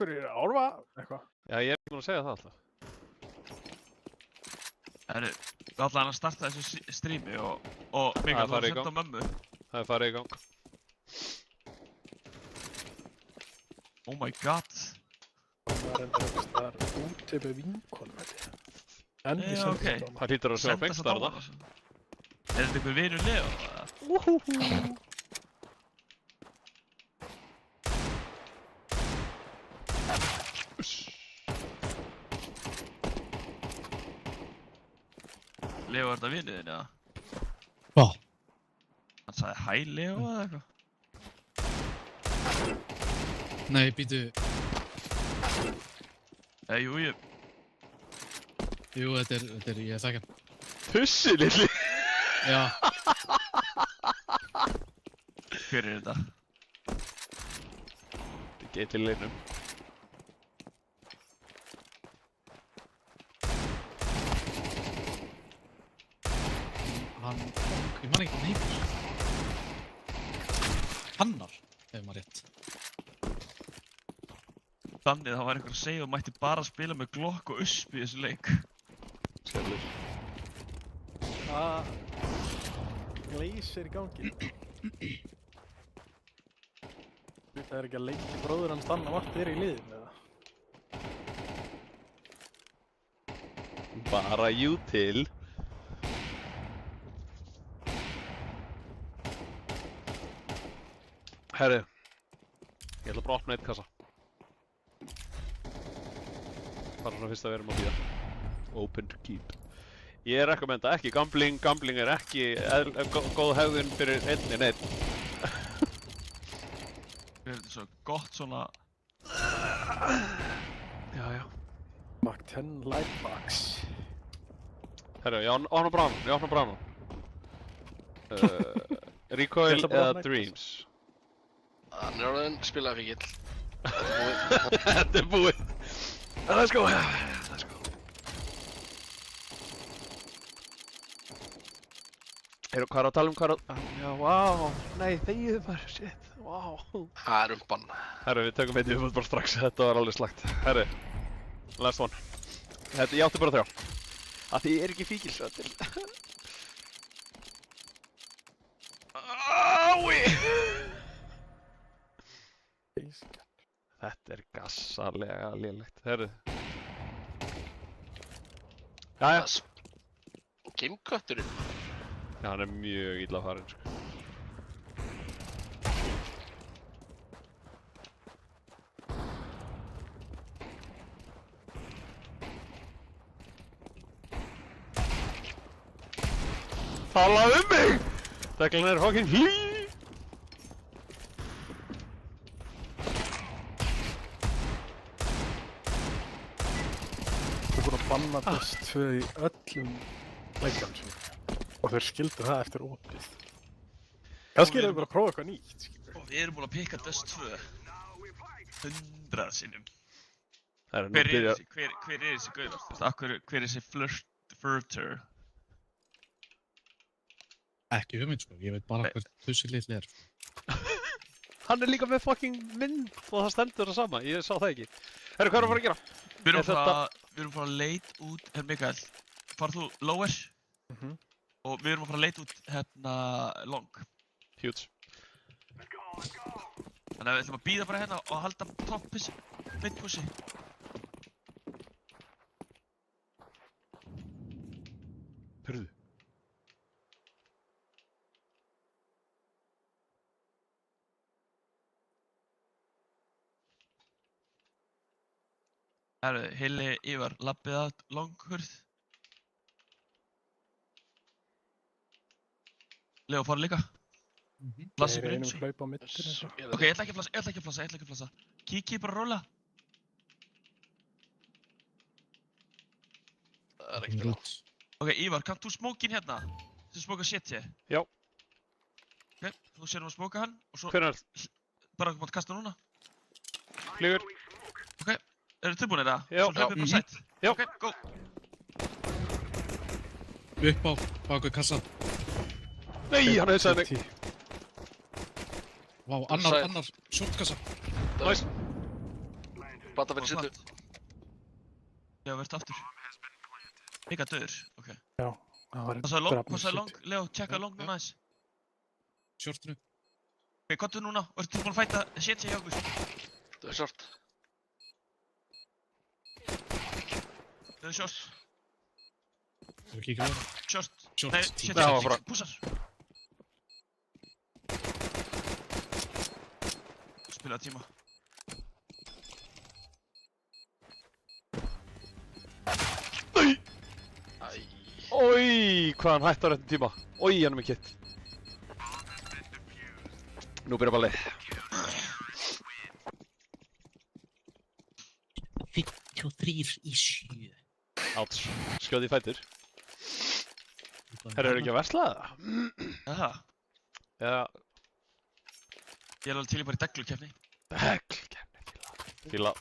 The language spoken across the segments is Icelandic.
Fyrir álfa eitthvað. Já, ég er ekki búinn að segja það alltaf. Herru, við ætlaðum að starta þessu strími og Mikael, þú farið í senda á gang. mömmu. Það er farið í gang. Oh my god. Það var enda einhvers staðar úti með vinkonum, held ég. En ég Já, sendi ok. þetta á Það hlýtur að sjá Senda fengst þess þar að það. dána. Er þetta einhver vinur Leo? Leo, er þetta vinur þinn, eða? Hvað? Hann sagði hæ Leo eða eitthvað? Nei, býtu. Jú, Jú, þetta er, ég þekki hann. Tussi lilli! Já, hver er þetta? Þetta er til linnum. hann, ég man ekki neikur. Hannar, ef maður rétt. Þannig það var einhver að segja og mætti bara spila með Glock og USP í þessu leik. Skellur. Það leysir í gangi. Það er ekki að lengi bróður hans Danna vart er í liðinu, eða? Bara jú til. Herri, ég ætla bara að opna eitt kassa. Bara svona fyrst að við erum að bíða. Open to keep. Ég rekommenda ekki gambling, gambling er ekki góð hegðun fyrir einni neitt. Þetta er svo gott svona... Já, já. Mark 10 Lightbox. Herru, ég opna brannan, Recoil Ég ætla bara að eða opna eitt Dreams? Hann er orðinn spilaðfíkill. Þetta er búið. Let's go. Let's go. Heyrðu, hvað er að tala um Já, wow. Nei, þegið bara, shit. Wow. Það er umbann. Herru, við tökum eitt í uppfótt bara strax. Þetta var alveg slagt. Herru, last one. Ég átti bara 3. Af því ég er ekki fíkil, svo til. Ái! Þetta er gassalega lélegt. Herru. Jæja. Gamekötturinn. Já, hann er mjög illa farinn, sko. Tala mig! Deglan er fucking hlý! Þú er búin að banna Dust 2 í öllum leikjum sem og þeir skildu það eftir opið. Kannski er það bara að prófa eitthvað nýtt, skilur. Og við erum búin að pikka Dust 2 100 sinnum. Herru, nú Hver er byrjar... þessi gauðar? Hver er þessi flirter? Ekki hugmynd, sko. Ég veit bara hver Tussi litli er. Hann er líka með fucking mynd og það stendur það sama, ég sá það ekki. Herru, hvað erum við að fara að gera? Við erum að fara að leit út, Mikael, farð þú lower? Og við erum að fara að leita út hérna long. Huge. Þannig að við ætlum að bíða bara hérna og halda top pussi, mid pussi. Hörðu. Herru, Hilli, Ívar, labbið að long hurð. Leo fara líka. Plassi Þeir grunns. einum hlaupa á mittir eins og. Ok, ég ætla ekki að flassa. Kiki, bara róla. Það er ekkert ráð. Ok, Ívar, kannt þú smókin hérna? Þú smóka shit hér. Já. Ok, þú sér að smóka hann og svo Hvenær? bara mátt kasta núna. Flýgur. Ok, eru þið tilbúinir það? Já. Svo hlaupið bara sætt. Já. Ok, go. Upp á baku kassa. Nei, hann hefði sagði mig. Vá, annar shortkassa. Nice. Bata fyrir sillu. Já, verðt aftur. Mika döður, ok. Já, það var Passaði long, Leo, tjekkaði long núna aðeins. Shortinu. Ok, kottu núna, og ertu tilbúin að fæta shit hjá okkur. Það er short. Það er short. Það er kíkja vera. Short. Short. Nei, shit, Já, bara. Púsar. Spilaði tíma. Æ. Oj, hvað hann hætti á réttum tíma. Oj, hann er með kitt. Nú byrjar ballið. 53 í 7. Áts, skjóði í fætur. Herru, eru ekki að versla það? Jaha, Já, ég er alveg til í bara í deglukefni. fíla.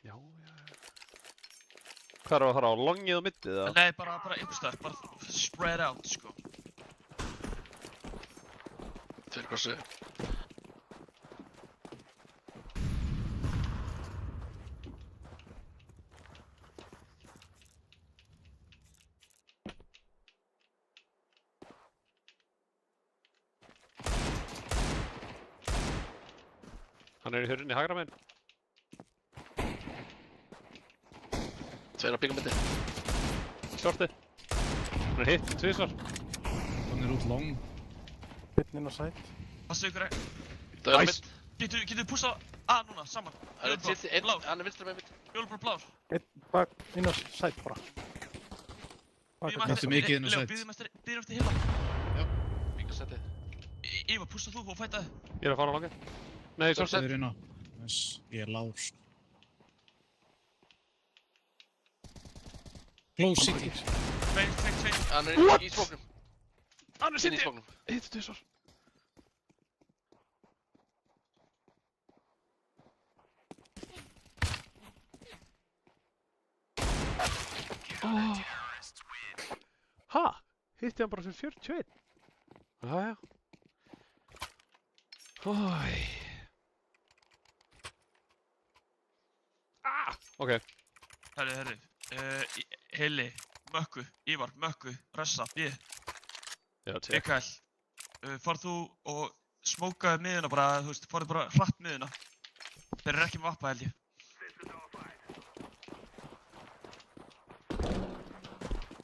Já. Hvað er að fara á longið og middið eða? Nei, bara einhvers staðar, bara spread out, sko. Tveir korsu. Hann er í hurðinni hægra meginn. Tveir á byggamindi. Shortið. Hann er hitt, tvisvar. Hann er út long. Einn inn á sæt. Passu ykkur að... Það er á Nice. mitt. Getur við pússað A núna, saman? Það er sitt, Blár, hann er vinstra með mitt. fjólblár, blár. Einn bak inn á sæt bara. Þetta er mikið inn á Leo, sæt. býðum eftir hilla. Mika setið. Ívar, pússað þú og fætaði. Ég er að fara á longið. Nei, Short. shortið. Það er inn á. Nice. Ég er lár. Close city. Tveir. Hann er í smóknum. Hann er Inn í sitt. smóknum. Hitt, tvisvar. Ha? Hitti hann bara fyrir 41? Jæja. Ói. Ok. Herri. Hilli, Mökku, Ívar, Mökku, Ressa, B. Já, tjekk. Mikael, farð þú og smókaðu miðuna bara, þú veist, farðu bara hratt miðuna. Þeir eru ekki með vappa, held ég.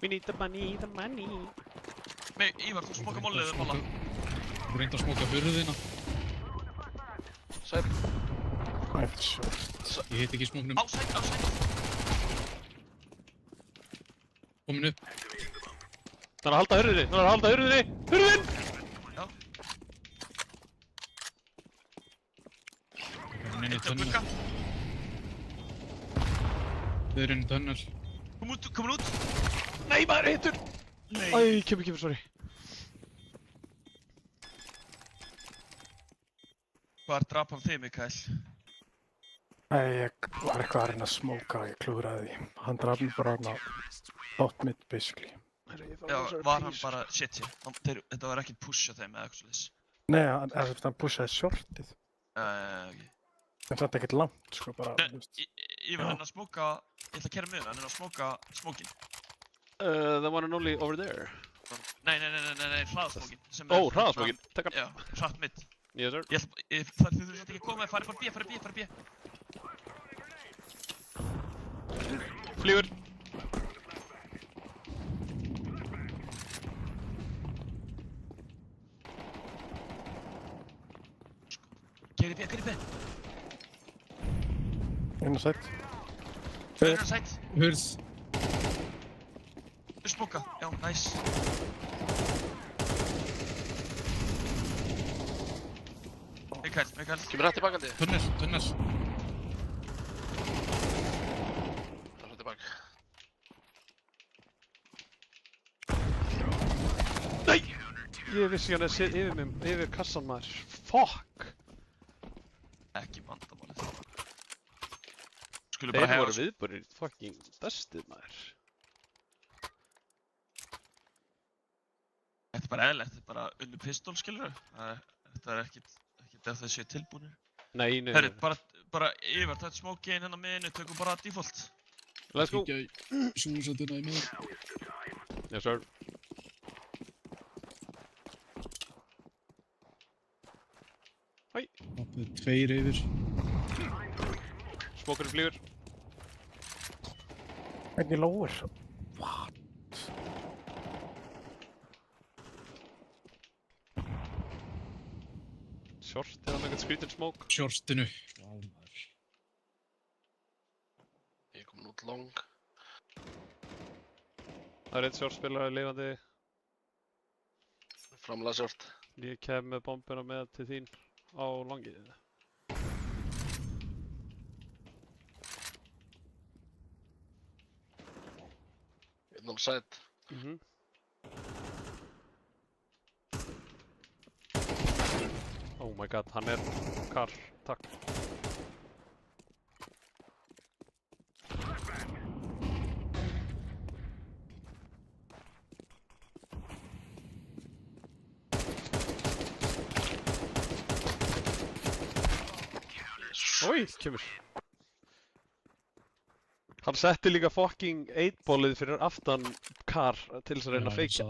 We need the money, the money. Ívar, þú smóka mollið eða molla. Þú reyndi að smóka hurðina. Sæt. Ætt short. Ég hitt ekki smóknum. Á sæt. Komin upp. Það er að halda hurðinni. Hurðin! Já, Komin inn í eitt á tunnel. glugga. Þið eru inn í tunnel. Komin út. Nei, maður hittur! Nei. Æ, kemur, sorry. Hvar drap hann þig, Mikael? Nei, ég var eitthvað að reyna að smóka og ég klúðraði því. Hann draf mig bara hann á hot mid, basically. Já, var hann bara shit hér? Þetta var ekkert push á þeim eða eitthvað svolítið. Nei, hann pushaði shortið. Ok. En það er ekkert langt, sko, bara, þú veist. Ívar, hann er að smóka, ég ætla að kæra miðuna, hann er að smóka smókin. The one and only over there. Nei, hraðasmókin. Ó, hraðasmókin. Takk hann. Já, hratt mitt. Yes, sir. Það þurfum ekki að koma, farið bara B. Flýgur. Kæri B. Inn á sæt. Fyrir hann sætt. Hurð. Þú smóka, já, næs. Mikael. Kemur hrætt tilbakandi. Tunnel. Það er hrætt tilbaka. Nei! Ég vissi hann að setja yfir mig, yfir kassan maður. Fuck! Ekki vandamálið. Skulum bara Þeir hefa voru viðbúrir fucking dustið maður. Þetta er bara eðlilegt, þetta er bara unnu pistól, skilurðu? Þetta er ekkert ef þeir séu tilbúnir. Nei. Herri, bara bara yfir, þetta smókið inn hérna miðinu, tökum bara default. Let's go. Kíkja í súlusendina í miður. Yes sir. Hoppið 2 yfir. Smókurinn flýgur. Hvernig lóir? What? Short eða með eitthvað skrítinn smók. Shortinu. Vá, maður. Ég er komin út long. Það er eitt short spilari lifandi. Framlega short. Ég kem með bombuna með til þín á langið. Einn on side. Oh my god, hann er Karl, takk. Oj, kemur. Hann setti líka fucking 8-ballið fyrir aftan Karl til þess að reyna að feikja.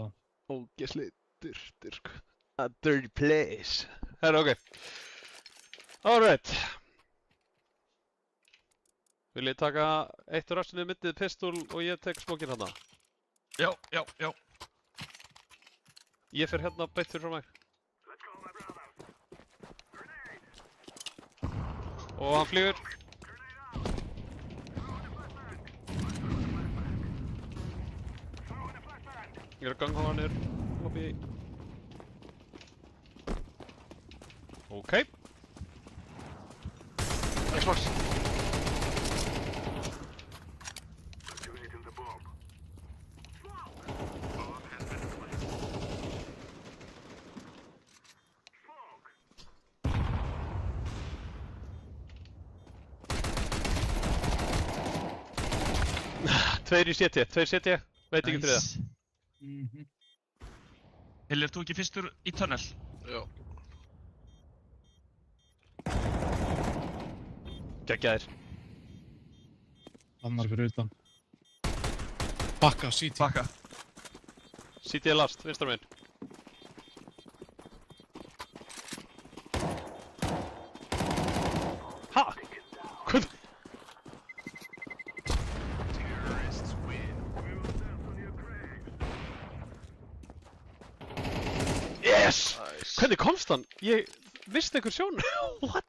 Ógeðslega dyrtir, sko. A dirty place. Herra, ok. Alright. Vil ég taka eitt úr rastinu mittið pistol og ég tek smókinn hérna? Já, já, já. Ég fer hérna beitt fyrir frá mig. Og hann flýgur. Ég er að gangháða hann niður. Lobby. Ok. Xbox. Tveir í CT, veit ekki þriða. Hilli, ert þú ekki fyrstur í tunnel? Já. Geggjaðir. Annar fyrir utan. Bakka, CT. Bakka. CT er last, vinstra minn. Ha! Hvað? Yes! Nice. Hvernig komst hann? Ég vissi einhver sjón. What?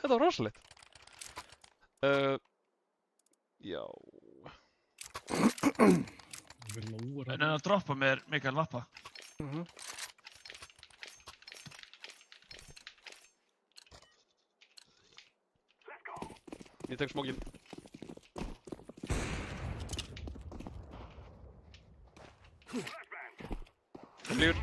Þetta var rosalegt. Já. Það er lóur En að droppa mér Mikael Vappa. Ég tek smókinn. Flýgur.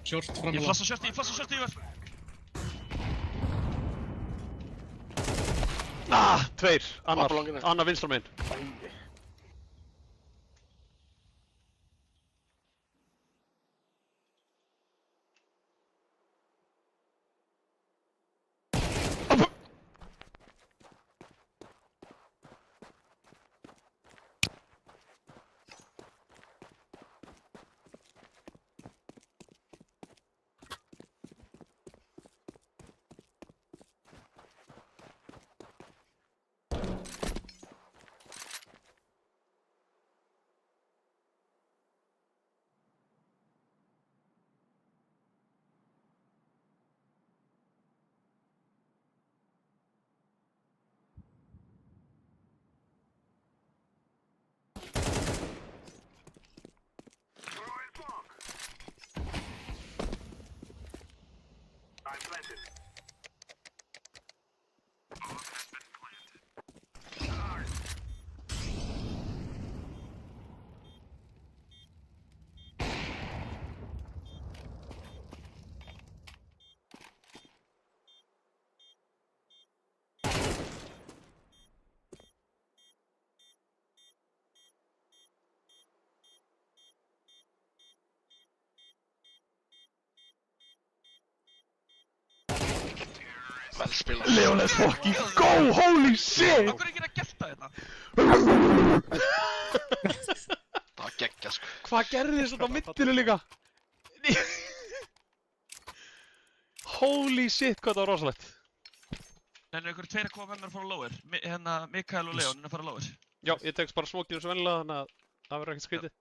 Short Ég framlega. flassa shorti yfir. Ah, tveir. Annar, Vappa langinu. annar vinstra minn. Vel spilað. Leon, let's fucking go! Holy shit! Af hverju ekki að gelta þetta? Það var geggja sko. Hvað gerði þetta á middinu líka? Holy shit, hvað það var rosalegt. En ykkur tveir að koma með mér að fara lower. Hérna, Mikael og Leon er að fara lower. Já, ég tekst bara smókinu sem vennilega, þannig að það verður ekkert skrítið.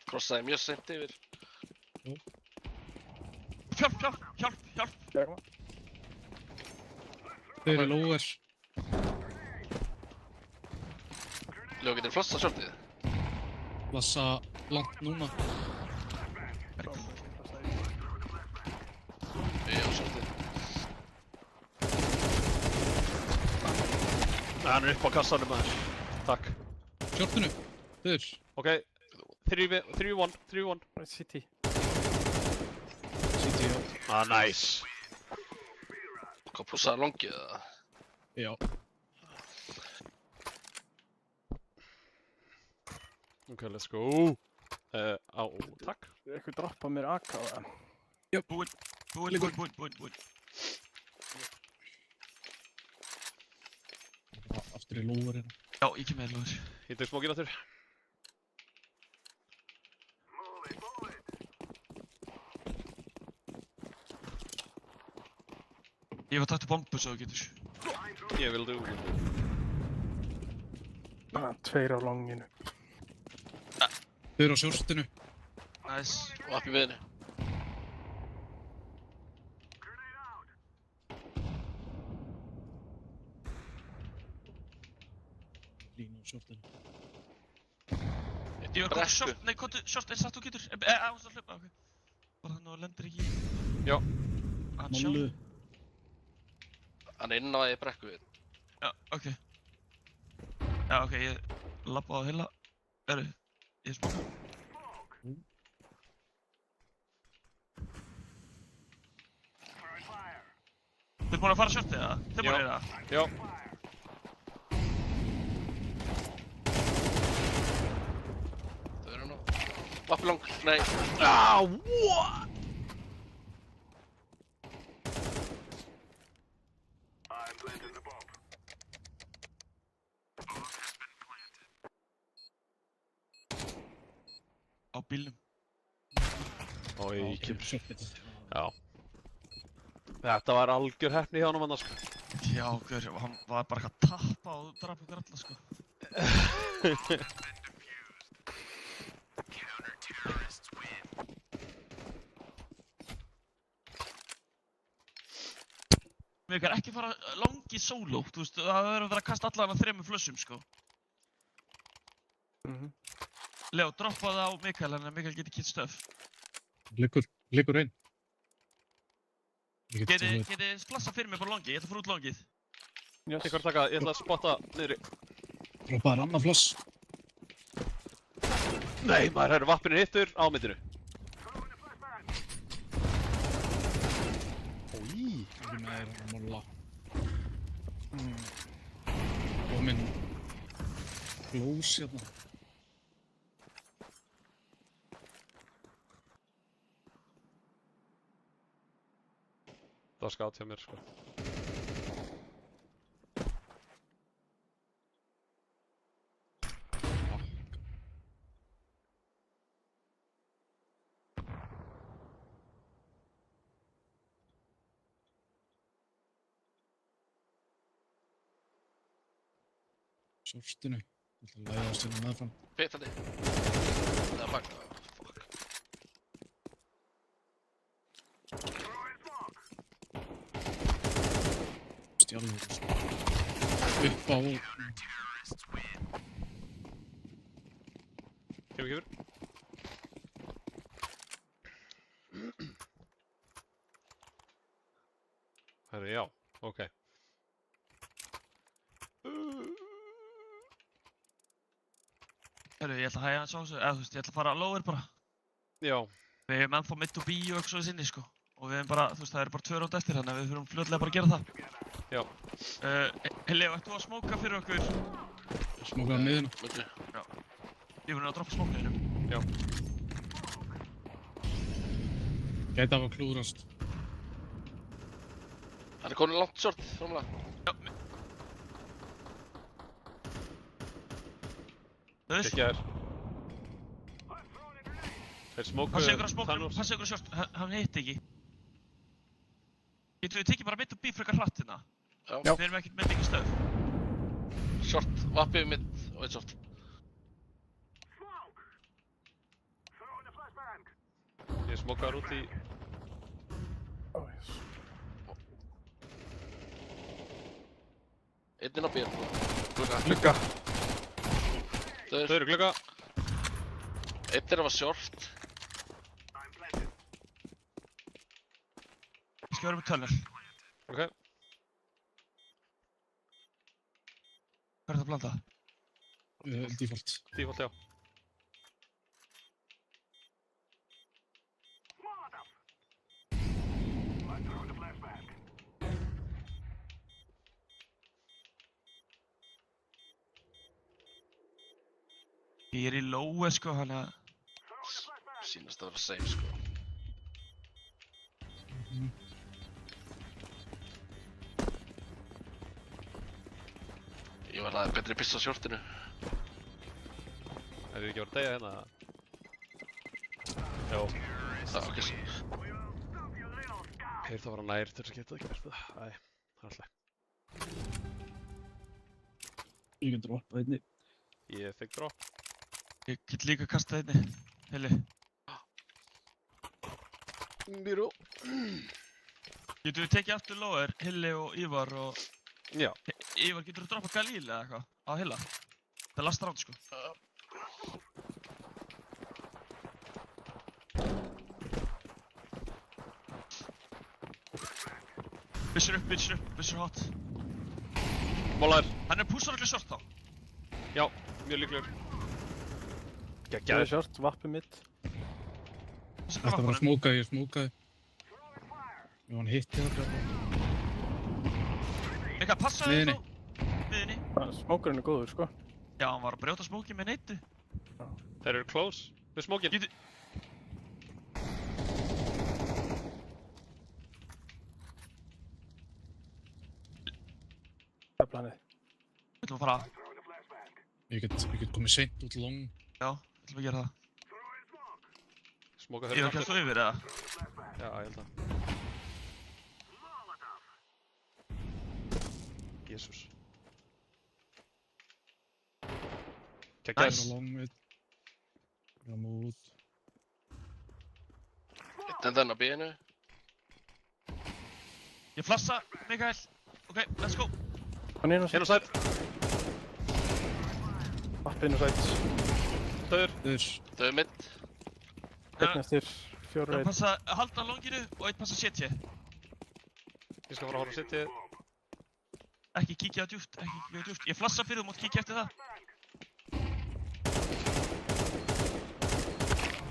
Krossaði mjög seint yfir. Hjálp! Þeir eru lower. Leo, getur flossa shortið? Lassa langt núna. Já, shortið. Hann er upp á kassanum maður. Takk. Shortinu. Þeir. Ok, 3v1. City. City, já. Ah, nice. Hvað plussaði longið eða? Já. Ok, let's go. Takk. Eitthvað droppa mér AK á það. Búinn. Aftur í lower hérna. Já, ég kem með lower. Ég tek smókinu aftur. Ég var takt bombu svo þú getur. Ég vil du. Tveir á longinu. Þeir eru á shortinu. Nice. Og upp í miðinni. Lína á shortinu. Ég var komið short, nei, short er satt þú getur. Þú veist að hlaupa, ok. Bara þannig að þú lendir ekki í. Já. Hann sjá. Mollu. Hann er inn á því brekku við. Já, ok. Já, ok, ég labba á að heila. Ég smóka. Þið búin að fara shortið eða? Þið búin að gera það? Já. Þau eru nú. Vappi long, nei. What? Á bílnum. Oj, Kemur shortinu. já. Þetta var algjör heppni hjá honum annars, sko. Já, gaur, hann var bara eitthvað að tappa og draf ykkur alla, sko. Mikael, ekki fara langt í sóló, þú veist, það verður að vera að kasta allan að 3 flössum, sko. Leo, droppa það á Mikael, en Mikael getur kitt stöf. Liggur einn. Getið splassa fyrir mig bara longið, ég ætla að fara út longið. Ég ætla að spotta niðri. Droppaðar annað floss. Nei, maður, herru, vappinu hittur á middinu. Í. Ekki með þér að molla. Kominn. Close hérna. Það var skátt hjá mér, sko. Shortinu. Ég ætla að læðast hérna meðfram. Pitandi. Það er baka. Fuck. Stjálfur. Upp á. Kemur. Herru, já, ok. Herru, ég ætla að hægja hans á þessu, eða þú veist, ég ætla að fara lower bara. Já. Við hefum ennþá mid to B og eitthvað svo sinni, sko. Og við hefum bara, þú veist, það eru bara 2 ránd eftir, þannig að við þurfum fljótlega bara að gera það. Já. Leo, ættu að smóka fyrir okkur? Smóka á miðuna. Milli. Ég verður að droppa smókninu. Gæti af að klúðrast. Hann er komin langt short, framlega. Þauður. Gekkjaður. Þeir smókuðu Passa ykkur á smóknum, Thanos. passa ykkur á short, hann hitti ekki. Getur við tekið bara mitt og B frekar hratt hérna? Já. Við erum ekkert með mikið stöð. Short, vappið mitt og eitt short. Ég smókaður út í... Einn inn á B. Glugga. Glugga. Þau Döður. eru glugga. Einn er að var short. Ég skal vera með tunnel. Ok. Hvað er það að blanda? Default. Default, já. Ég er í lói sko, hann að... Sýnast að vera same sko. Ég var aðeins betri piss á shortinu. Það er ekki verið að deyja hérna. Já. Það ok. Þeir það var nær til þess að geta ekki verið það. Æ, það er alltaf. Ég get droppa einni. Ég fekk drop. Ég get líka kastað einni. Heli. Nýrú. Getur við tekið aftur lóir, Hilli og Ívar og... Já. Ívar, getur þú droppa Galil eða eitthvað? Á Hilla? Það er last round sko. Vissur upp, vissur hot. Mólaður. Hann er púsar allir short þá. Já, mjög líklegur. Gæði Gekkjaður. short, vappið mitt. Vissur Þetta var að vappanum. smóka, ég smókaði. Jú, hann hitti það. Mika, passaði Miðjunni. þá. Miðinni. Smókurinn er góður, sko. Já, hann var að brjóta smóki með neyti. Þeir eru close. Við smókin. Getur... Það er planið. Við ætlum að fara. Ég get komið seint út long. Já, við ætlum að gera það. Smóka Ég fyrir var kært þú yfir eða? Já, ég held að. Jésús. Gekkjaður. Nice. Long við. Fram út. Einn enn á B-inu. Ég flassa, Mikael. Ok, let's go. Hann er inn á Inn á sætt. sæt. Vappið inn á sætt. Þauður. Þauður. Döður mitt. Einn eftir, fjóru Það einn. passa að halda longinu og einn passa setja. Ég skal fara að horfa að setja. Ekki kíkja á djúpt, ekki kíkja á djúpt. Ég flassa fyrir þú mátt kíkja eftir það.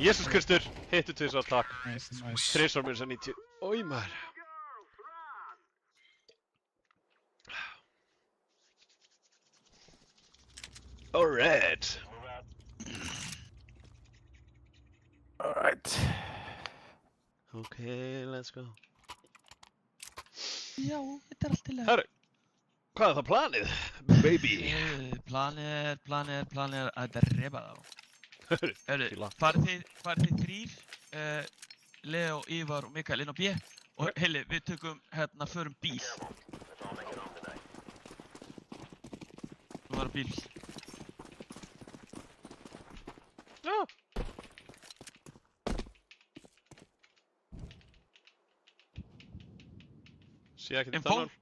Jésús Kristur. Hittu tvisvar, takk. Nice. Þrisvar minns að 90. Ói maður. Alright. Alright. Ok, let's go. Já, þetta er allt til að... Herru, hvað er það planið, baby? Planið er að drepa þá. Hörru, fíla. farið þið þrír, Leo, Ívar og Mikael inn á B og Hilli, við tökum hérna, förum bíl. Þú var á bíl. Já. Sé ekkert í Info? tannar.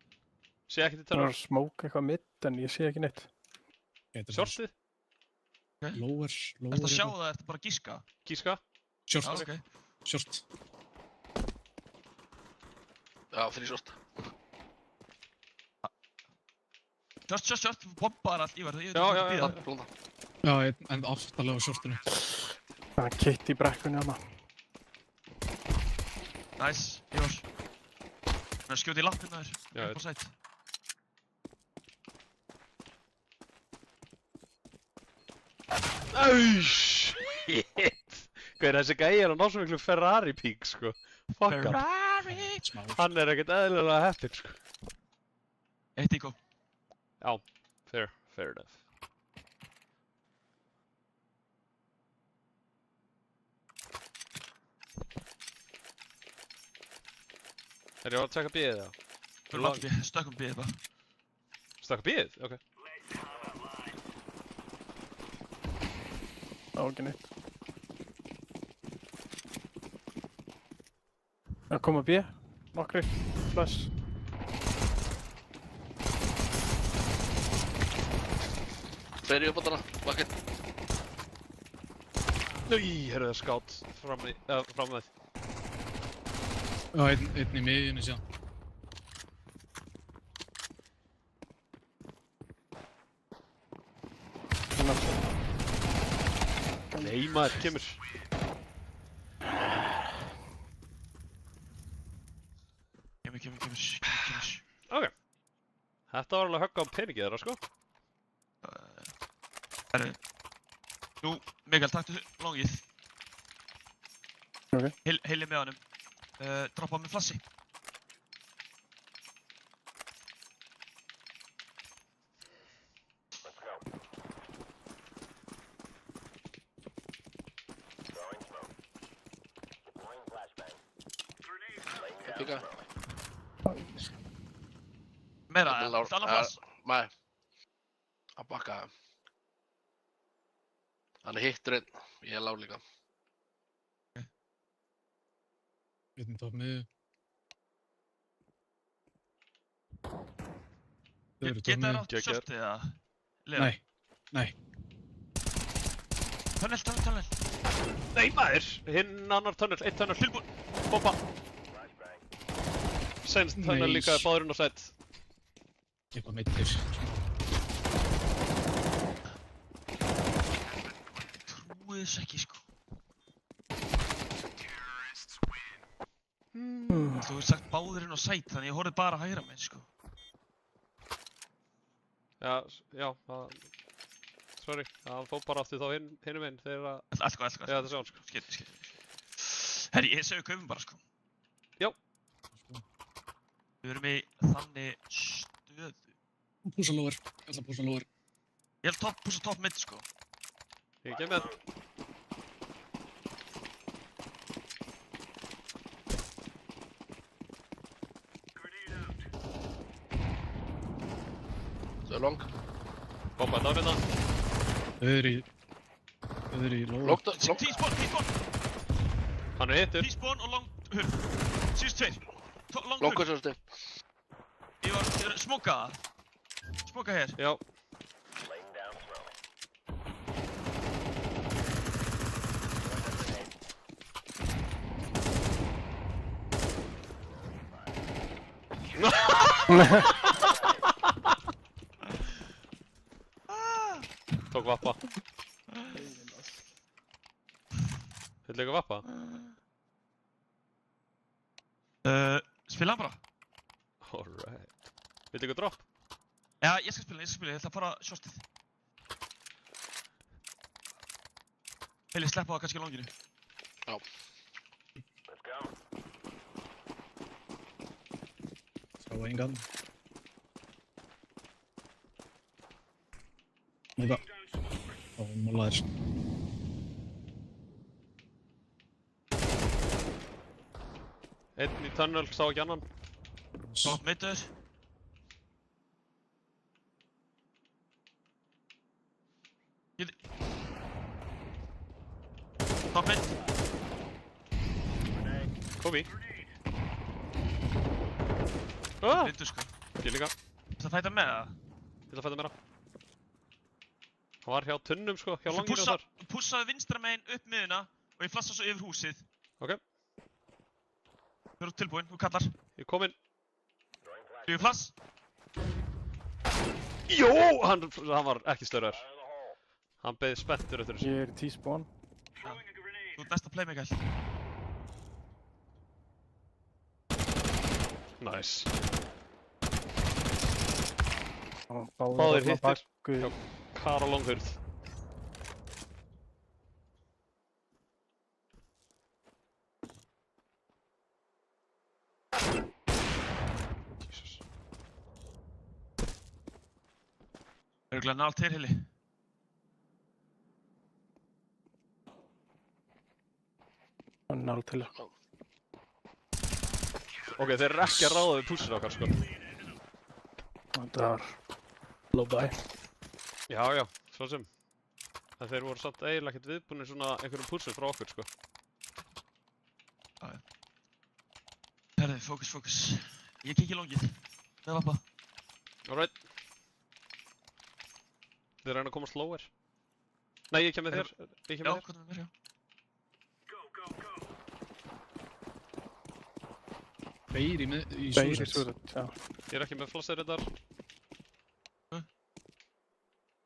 Sé ekkert í Það er tannar. að smóka eitthvað mitt en ég sé ekki neitt. Shortið, Lower. Ertu að sjá það, ertu bara að gíska? gíska. Já, Short. ok. Short. Já, 3 short. Short, bombaðar allt, Ívar, ég veit Já, ekki já, að já. bíða. Blónda. Já, en aftalega á shortinu. Það er kitt í brekkunni hana. Nice, Ívar. Hann er að skjóta í lappina þér, Já, upp á sætt. Shit! Hvað þessi gæi er að ná svo miklu Ferrari pík, sko. Fuck up. Smá. Hann er ekkert eðlilega heppinn, sko. Eitt íkó. Já, fair enough. Er ég að tjekka bíðið það? Við erum alltaf stökkum bíðið bara. Stakka bíðið? Ok. Á, ekki neitt. Það koma B. Nokkri. Flash. Tveir í uppbótana, bucket. Í, heyrðu það skátt fram með því. Já, einn í miðjunni síðan. Nei maður, kemur. Kemur. Ok. Þetta var alveg högg á peningið þeirra, sko. Herru. Nú, Mikael, taktu longið. Ok. Heili með honum. Droppa með flassi. Pika. Meira, annar flass. Nei. Að bakka. Hann er hitturinn. Ég er lág líka. Einn topp miðju. Þau eru Geta topp þér miðju. átt shortið eða? Nei. Tunnel. Nei maður! Hinn annar tunnel, eitt tunnel. Tilbúin. Bomba! Senst tunnel Nei. líka, báðurinn á sætt. Eitthvað meittir. Trúið þess ekki, sko. Þú hefur sagt báðurinn á sæt, þannig ég horfði bara hægra megin, sko. Já, það... Sorry, hann fór bara aftur þá hinum einn þegar að... Allt góð. Já, þetta er sjálf, sko. Skil. Herri, ég segi kaupum bara, sko. Já. Við erum í þannig stöðu. Púsa lóður. Alltaf púsa lóður. Ég held púsa topp mitt, sko. Ég kem með. Svo er long. Bomba þetta á hérna. Þau eru í lóður. Long. T-spawn. Hann er hittur. T-spawn og long hurf. Síðust tveir. Long Long hurf. svo stu. Ég var smoka það. Smoka hér. Já. Tók vappa. Viltu ekki vappa? Spila hann bara. Alright. Viltu ekki drop? Já, ég skal spila, ég ætla að fara shortið. Heili, sleppa það kannski á longinu. Já. Sá engan. Þetta. Ó, málaðir. Einn í tunnel, sá ekki annan. Top middur. Top mid. Kobi. Ah! Vindur, sko. Ég líka. Það fæta með það. Ég ætla að fæta meira. Hann var hjá tunnum, sko, hjá langinu þar. Pussaði vinstra megin upp miðuna og ég flassa svo yfir húsið. Ok. Þú eru tilbúinn, þú kallar. Ég kom inn. Yfir flass. Jó! Hann var ekki stöðrar. Hann beði spenntur eftir þessu. Ég er í T-spawn. Þú ert næsta play, Mikael. Nice. Og Báðir hittir. bakku. Já. Kar og longhurð. Örugglega nált þér, Hilli. Hann er alveg til. Ok, þeir eru ekki að ráða við pússir okkar, sko. Þetta var low buy. Já, já, svo sem. En þeir voru samt eiginlega ekkert viðbúnir svona einhverjum pússum frá okkur, sko. Herði, fókus. Ég kikki longið. Með vappa. Alright. Þeir reyna að koma slower. Nei, ég kem með þér. Ég kem Já, með þér. komdu með mér, já. Beir í Beir í Suicide. Suicide, já. Ég er ekki með flassir þetta.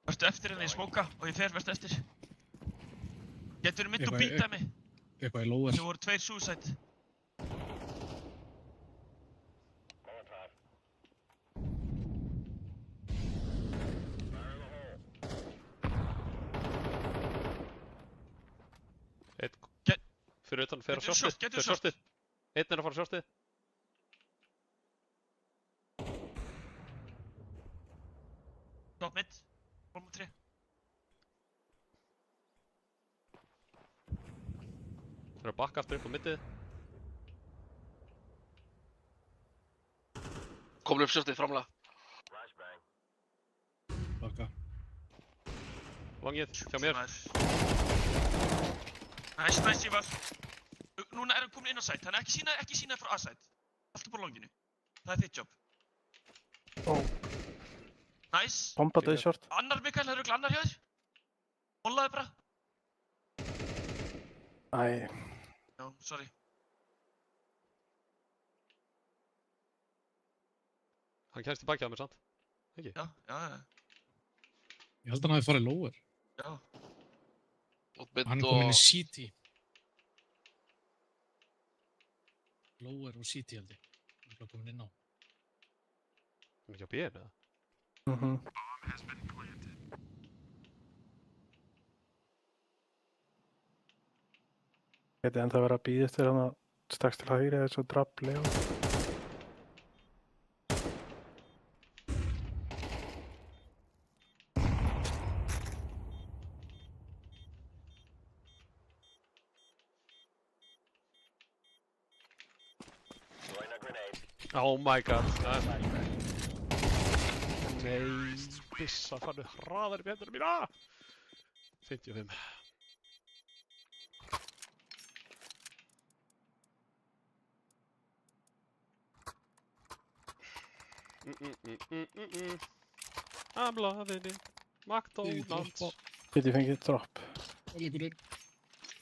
Vertu eftir henni í smóka og ég fer vertu eftir. Getur mitt og Eitthvað- býta mig. Eitthvað í lower. Það voru 2 suicide. Einn. Get- Fyrir utan, fer á Getur shortið. short, getur Fer short. shortið. Einn er að fara á shortið. Top mid. 3. Þeir eru að bakka aftur upp á middið. Komin upp shortið framlega. Baka. Vangið, hjá mér. Nice, Ívar. Núna er hann komin inn á site, hann er ekki sína frá A-site. Alltaf bara longinu. Það er þitt job. Ó, Nice. bombaði short. Annar Mikael, það er örugglega annar hjá þér. Mollaði bara. Æ, Já, sorry. Hann kemst í bakið á mér, sant? Ekki? Já. Ég held að hann hafi farið lower. Já. Út mitt Hann er og... komin í CT. Lower og CT held ég. Hann er komin inn á. Hann er ekki á B, eða? Geti enda að vera að býða eftir hann að strax til hægri eða svo drafli og... Oh my god. Nei, byssa farðu hraðar upp í hendurinn mína! 55. I'm loving it. McDonald's. Geti fengið drop. Það liggur upp.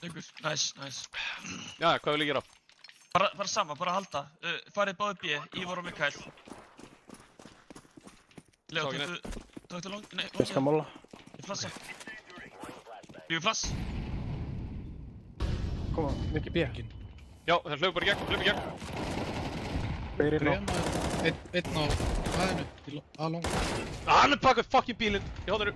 Ykkur. Nice. Já, hvað vil ég gera? Bara sama, bara halda. Farið báðið B, Ívar og Mikael. Leo, Sá ekki tóktu long... Nei, Ég skal móla. Ég flassa. Ég flass. Koma, mikið B. Já, það hlaup bara í gegn, Beir inn á. Einn á hæðinu. A-long. Hann er pakkuð fucking bílinn í hóðinu.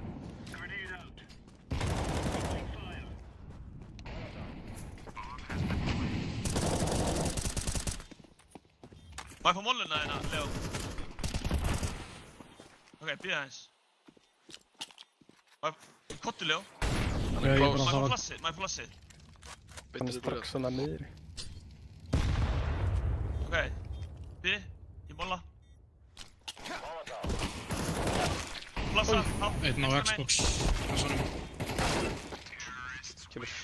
Má ég fá molluna hérna, Leo? Ok, býða aðeins. Kottu, Leo. Já, ég er bara Má að ég fá fara. flassið? Hann Beint er við strax svona niðri. Ok. Býði, ég molla. Flassa, á. Einn á Xbox. Kassanum. Kemur.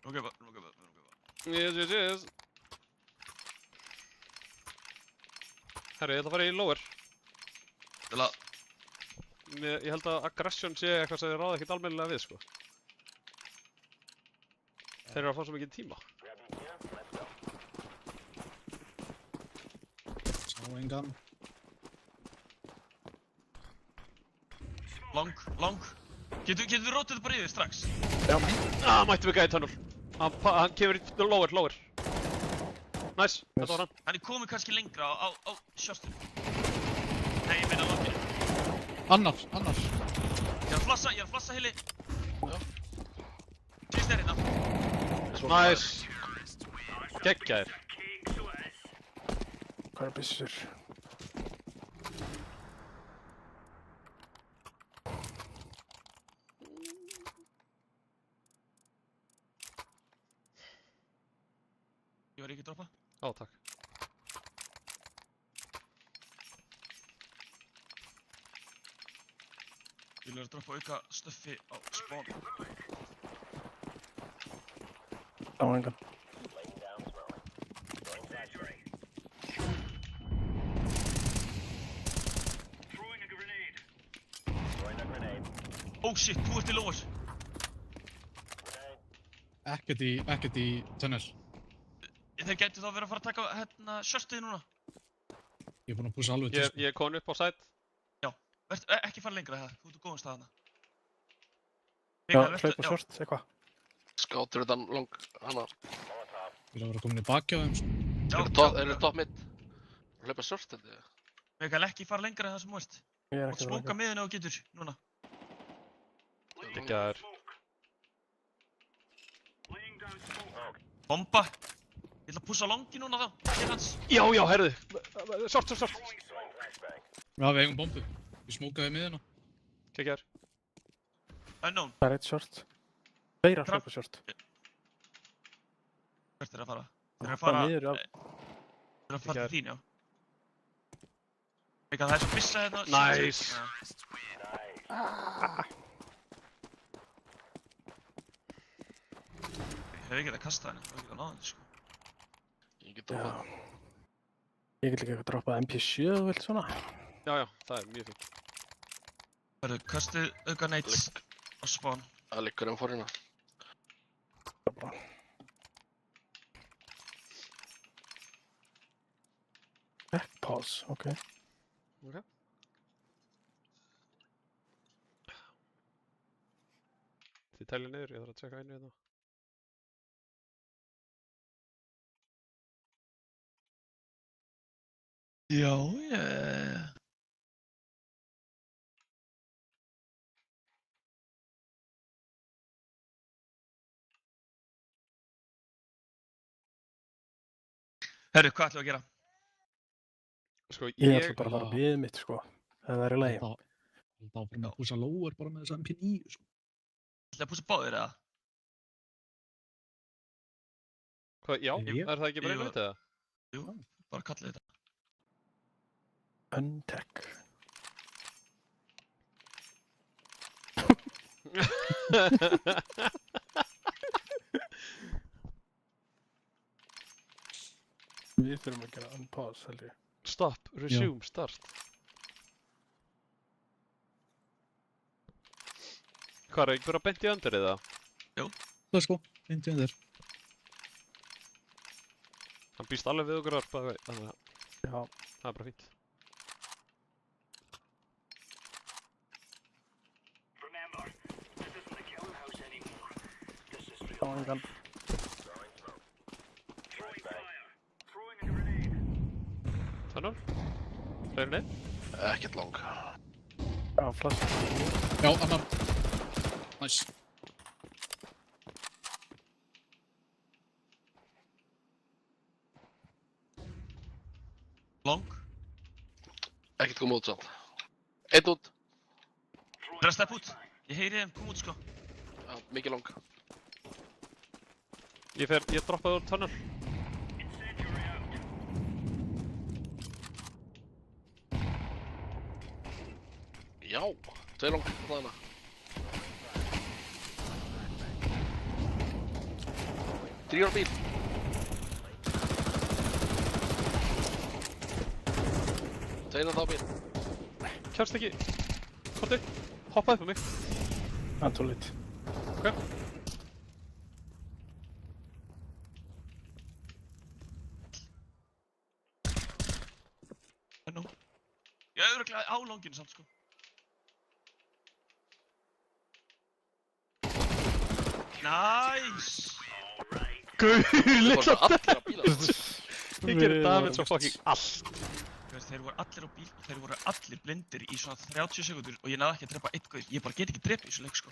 Ok, bara. Yes. Herri, ég ætla að fara í lower. Til að... Ég held að aggression sé eitthvað sem þið ráða ekkert almennilega við, sko. Þeir eru að fá svo mikið tíma. Sá engan. Long. Getur þú rótið þetta bara yfir strax? Mættu við gæði tunnel. Hann kemur í lower. Nice, þetta var hann. Hann er komið kannski lengra á shortinu. Nei, ég meina longinu. Annar. Ég er að flassa Hilli. Týrst er hérna. Nice. Geggjaðir. Hvað er byssur? Ég var ekki að droppa. Ó, takk. Ég vil að droppa auka stöffi á spawn. Á engan. Oh shit, þú ert í lóas. Ekkert í tunnel. Þeir gætu þá verið að fara að taka hérna shortið núna. Ég er búinn að pússa alveg til sko. Ég er komin upp á side. Ekki fara lengra það, þú ert á góðum stað hana. Já, hlaupa short, eitthvað. Skátur utan long, hana. Ég er að vera komin í baki á þeim sko. Eru top mid? Hlaupa short held ég. Mikael, ekki fara lengra en það sem þú ert. Ég er Þú mátt ekki smóka miðinu ef þú getur, núna. Geggjaðir. Bomba! Ég ætla að pússa longi núna þá, til hans. Já, herðu. Short. Já, við eigum bombu. Ég smókaði miðina. Geggjaðir. Unknown, Það er eitt short. Tveir að Trapp. hlaupa short. hvert er að fara? Þeir eru að Hoppa fara... niður, já. Þeir eru að fara til þín, já. Mikael, það er svo missa hérna. Nice. Ég hef ekki að kasta henni, það er ekki að náða henni, sko. Ég get dropað. Ég get líka að droppa MP7 ef þú vilt svona. Já, það er mjög fínt. Hörru, kastið auka neitt á spawn. Það liggur for hérna. Bara. Back pause, ok. Þið telja niður, ég þarf að tjekka einu hérna. Já, Herru, hvað ætlum við að gera? Sko, Ég ætla bara að fara við mitt, sko. Það er í lagi. Það áfram að pússa lower bara með þessa MP9 sko. Ætlum við að pússa báðir, eða? Hvað, já, Ég- er það ekki bara einu veit eða? Jú, bara kallið þetta. Untech. Við þurfum að gera unpause, held ég. Stop, resume, start. Hvað er einhver að beint í öndir eða? Það er sko, myndi þér. Hann býst alveg við okkur arpa, þannig að Já, það er bara fínt. þá er engan. Þannig? Fleiri neinn? Ekkert long. Já, flash. Já, annar. Nice. Long. Ekkert koma út samt. Einn út. Það er að steppa út. Ég heyri þeim koma út, sko. Já, mikið long. Ég droppaði úr tunnel. Já, tveir long. Þarna. Þrír á bíl. Tveir á þá bíl. Kjærst ekki. Korti, hoppaði upp á mig. Antolít. Ok. Nú. Ég er örugglega á longinu samt, sko. Nice! Gauð, Það voru allir á bíla. Ég gerir damage svo fucking allt. Þú veist, þeir voru allir á bíl og þeir voru allir blindir í svona 30 sekundur og ég náði ekki að drepa eitt gauð. Ég bara get ekki drepið í þessu leik, sko.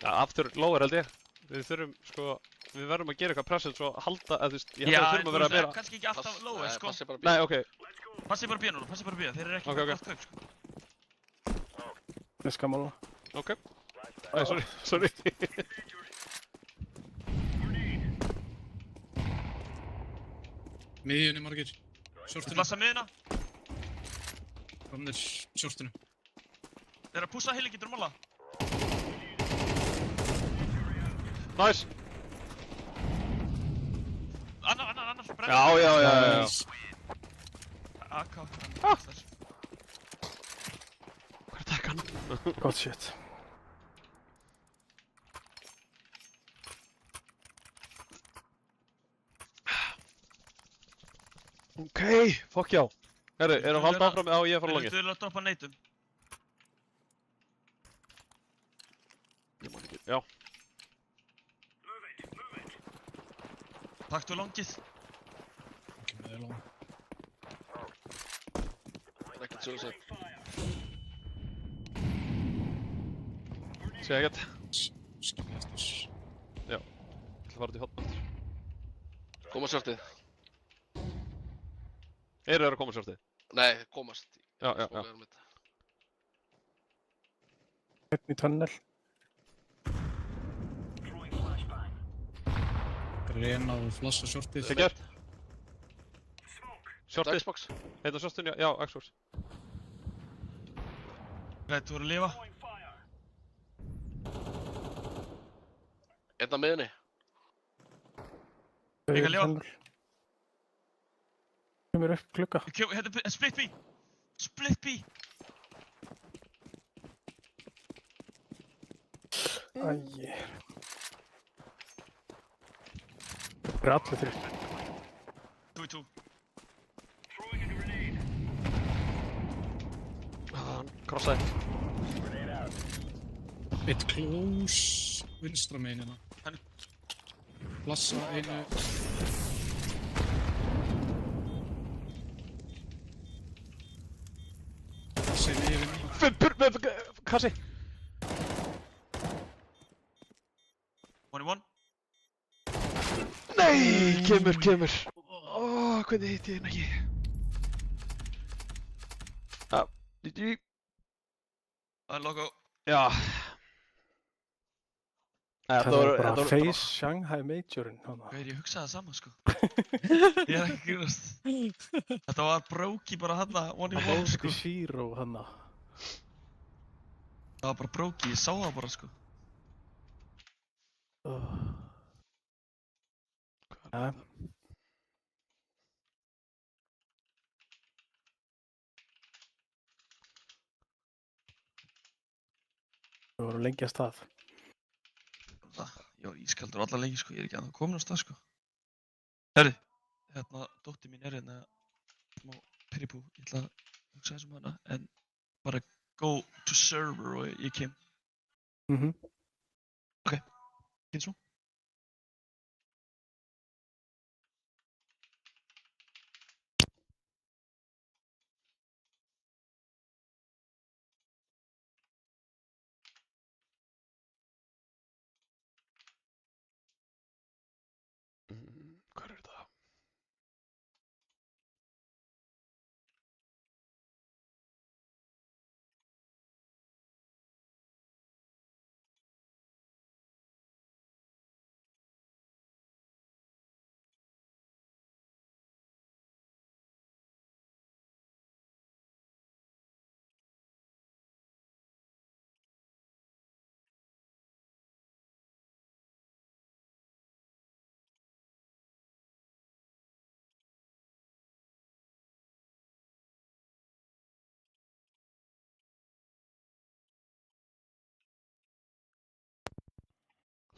Aftur lower held ég. Við þurfum sko, við verðum að gera eitthvað pressið svo halda, eða þú veist, ég held að við þurfum að vera meira... kannski ekki alltaf lóið, sko. Passi bara Nei, ok. Passið bara B núna, passið bara B, þeir eru ekki Ok, ok. gott kaup, sko. Ég skammála. Ok. Æ, sorry. Miðjunni margir. Þeir Shortinu. flassa miðina, Komnir shortinu. þeir eru að pússa heili, getur mála. Nice. Annar, brenna. Já. AK. Hvað er takkan? Gott shit. Ok, fuck já. Herru, erum við að halda áfram? Já, ég er að fara langið. Þú vilja að droppa neitum. Ég man ekki, já. Taktu langið. Ok, með þér lóna. ekkert suicide. Sé ekkert. Skilja eftir. Já. Ég ætla að fara út í hotn aftur. Koma shortið. Eru þeir að koma sjálftið? Nei, komast. Já. Skólaðurum mitt. Einn í tunnel. Reyna og flassa shortið. Tekjar. Shortið. Xbox. Einn á shortinu, já, Xbox. Gæti, þú voru að lifa. Einn á miðunni. Ég kan lifa. Tunnel. Kemur upp klukka. Hérna, split B. Split B. Æi. Það er allir þrjir. 2v2. Hann krossaði. Eitt close vinstra megin hérna. Flassa einu. Flassa einu yfir. Fimpur, kassi. 1v1. Nei, kemur. Ó, hvernig hitti ég hérna ekki? GG. Það er logo. Já. Það var bara Face Shanghai Majorinn. Hvað ég hugsaði það sama, sko. Ég er ekki grínast. Þetta var bróki bara hana, 1v1, sko. Zero hana. Það var bara bróki, ég sá það bara, sko. Ja. Við vorum lengi að stað. Ég var ískaldur allar lengi, sko. Ég er ekki annað komin á stað, sko. Herri, hérna, dóttir mín er hérna smá peripú. Ég ætla að hugsa þessum hana, en bara go to server og ég kem. Kynnt svo. Hvar er það?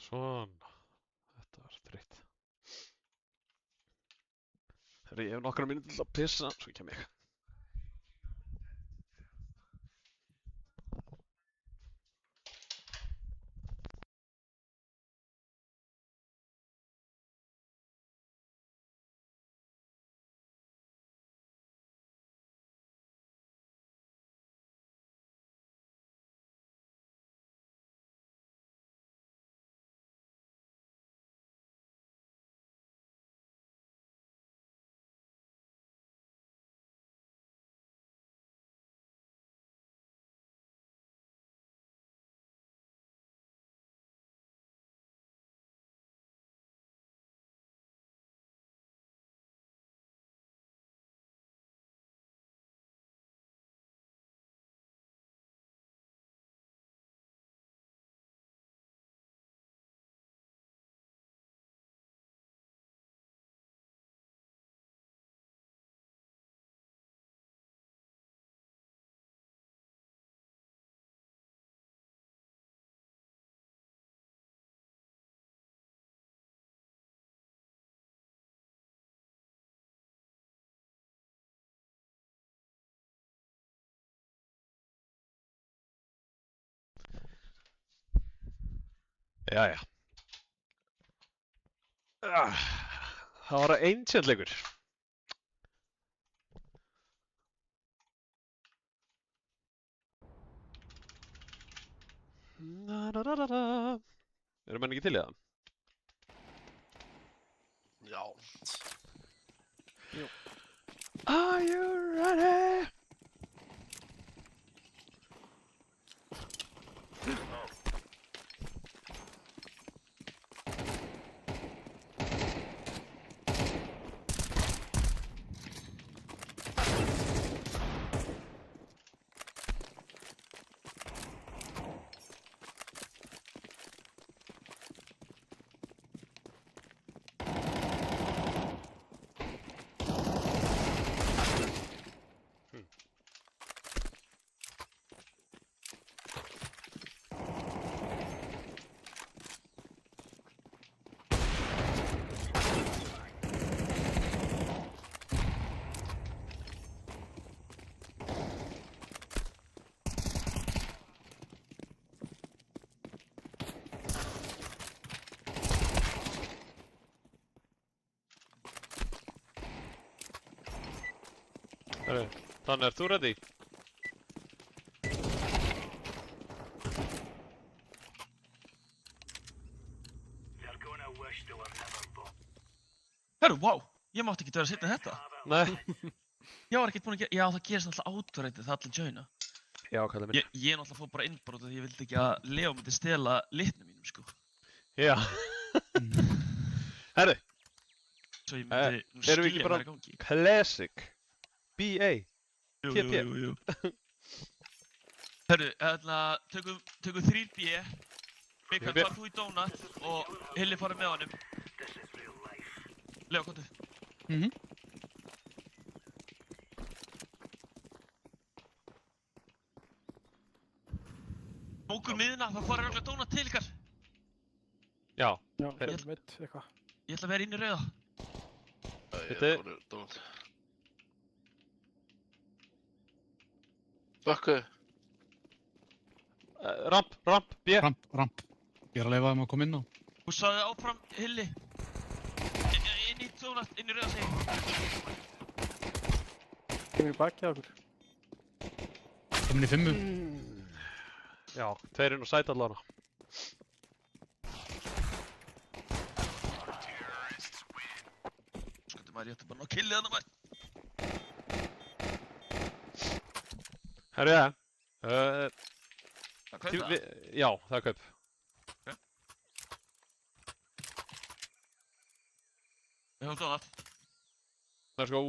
Svona, þetta var þreytt. Herri, ég hef nokkra mínútur til að pissa, svo kem ég. Jæja. Það var Ancient leikur. Eru menn ekki til í það? Já. Are you ready? Þannig, ert þú ready? Herru, vá, ég mátti ekki vera að setja þetta. Nei. Ég var ekkert búinn að gera, já það gerist náttúrulega áttrættið það allir joina. Já, kallið minn. Ég náttúrulega fór bara innbrót því ég vildi ekki að Leo myndi stela litnum mínum, sko. Já. Herru, Svo ég myndi nú erum við ekki skilja bara hvað er í gangi. classic BA. Jú, TP. jú. Herru, tökum 3B. Mikael, TP. far þú í Donut og Hilli farið með honum. Leo, komdu. Mókur miðuna, það farið örugglega Donut til ykkar. Já. Já, Heyrðu. fyrir mitt, eitthvað. Ég ætla að vera inn í rauða. Ég Bíddu. er bara dónat. Bakku. Ramp, B. Ramp. Ég er að leifa þeim að koma inn á. Þú sagði áfram, Hilli. Inn í Donut, inn í rauða segi. Kemur í bakið á okkur. Komin í 5. Já, tveir inn og sæt allavega. Skoðu maður, ég ætti bara að ná killið hana maður. Herru, já. Það kaupa það. Já, það er kaup. Við höfum Donut. Let's go.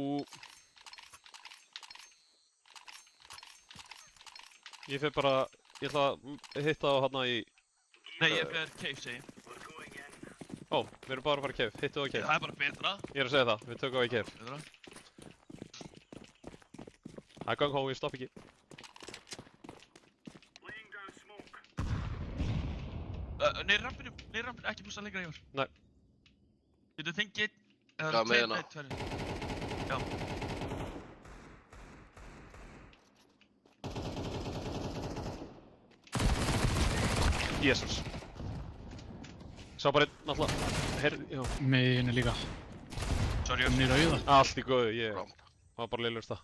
Ég fyrir bara, ég ætla að hitta á hana í... Nei, ég fer cave segi. Ó, við erum bara að fara í cave, hittu á cave. Það er bara betra. Ég er að segja það, við tökum á í cave. Betra. Það er gang hó, ég stopp ekki. Neyri rampinu, ekki búst að lengra í ár. Nei. Getur þengið einn, Já, eða með hérna. tveir. Já. Jesus. Sá bara einn, náttúrulega. Heyrðu, já. Megin er líka. Sorry, Komin í rauða. Allt í góðu, ég Ramp. var bara leilurst það.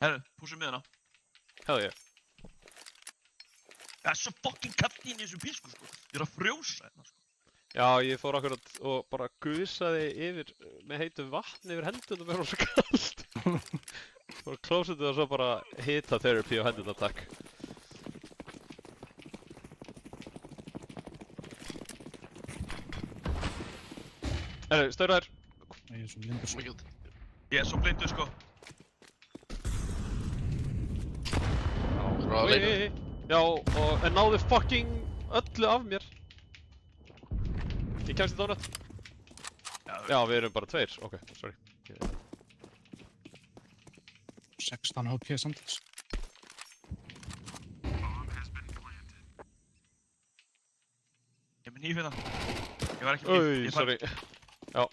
Herru, púsum með hana. Hell yeah. Það er svo fucking kallt inn í þessu písku, sko. Ég er að frjósa hérna, sko. Já, ég fór akkurat og bara gusaði yfir með heitu vatni yfir hendunum mér var svo kallt. Fór að klósitið og svo bara hita therapy á henduna, takk. Herru, stauraður. Ég er svo lindur svo. Mikið. Ég er svo blindur, sko. Við erum að leika. Já, en náðu fucking öllu af mér. Ég kemst í donut. Já, við erum bara tveir. Ok, sorry. 16 HP samtals. Ég minn hnífið það. Ég var ekki Új, sorry. Já.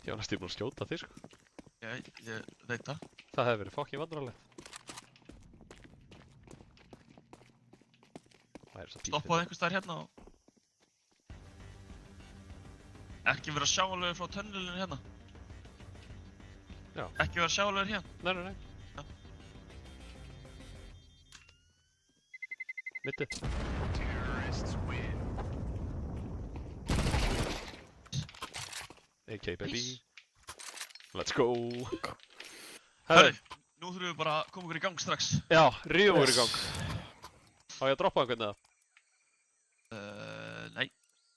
Ég var næstum búinn að skjóta þig, sko. Ég veit það. Það hefði verið fucking vandræðalegt. Stoppaðu einhvers staðar hérna og... Ekki vera sjáanlegur frá tunnelinu hérna. Já. Ekki vera sjáanlegur hérna. Nei. Já. Mitti. AK baby. Let's go. Herri, nú þurfum við bara að koma okkur í gang strax. Já, ríðum okkur í gang. Á ég að droppa einhvern veginn? Nei.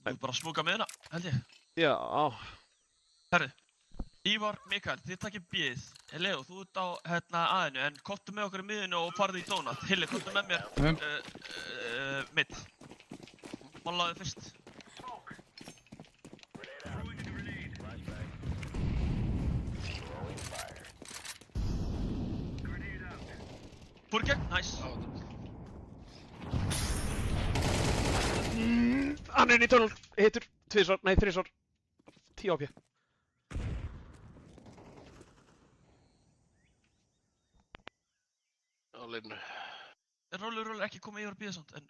Þú ert bara að smúka með hérna, held ég. Já. Herri, Ívar, Mikael, þið takkir B-ið. Leo, þú ert á A-inu, en komdu með okkur í miðinu og farðu í donut. Hilli, komdu með mér mitt. Málaðu fyrst. Fór í gegn, nice. Hann er inn í tunnel. Hittur. 2 nei 3 10 AP. Á leinu. Rólu, ekki koma yfir að bíða samt, en...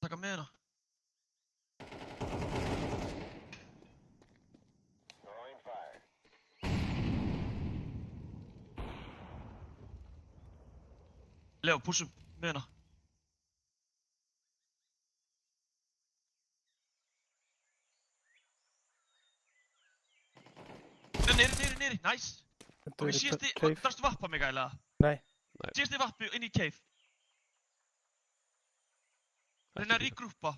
Taka með hérna. Leo, pússum með hérna. Niðri, nice. Ok, síðasti, darstu vappa mig gæla? Nei. Síðasti vappi inn í cave. Reyna að regrúpa.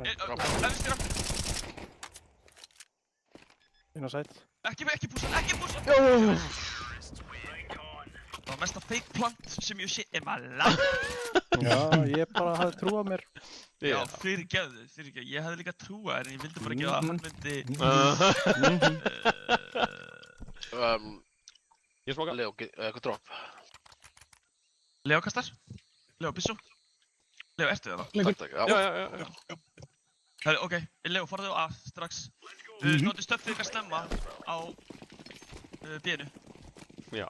Efstir aftur. Inn á sæt. Ekki pússa. Það var mesta fake plant sem ég sé in my life. Já, ég bara hafði trú á mér. Já, fyrirgefðu. Ég hefði líka trúa en ég vildi bara ekki að hann myndi... Ég smoka. Leo, eitthvað drop. Leo kastar. Leo, bissu. Leo, ertu það? Takk, já. Já. Herri, ok. Leo, farðu á A strax. Notið stöffið ykkar slemma á B-inu. Já.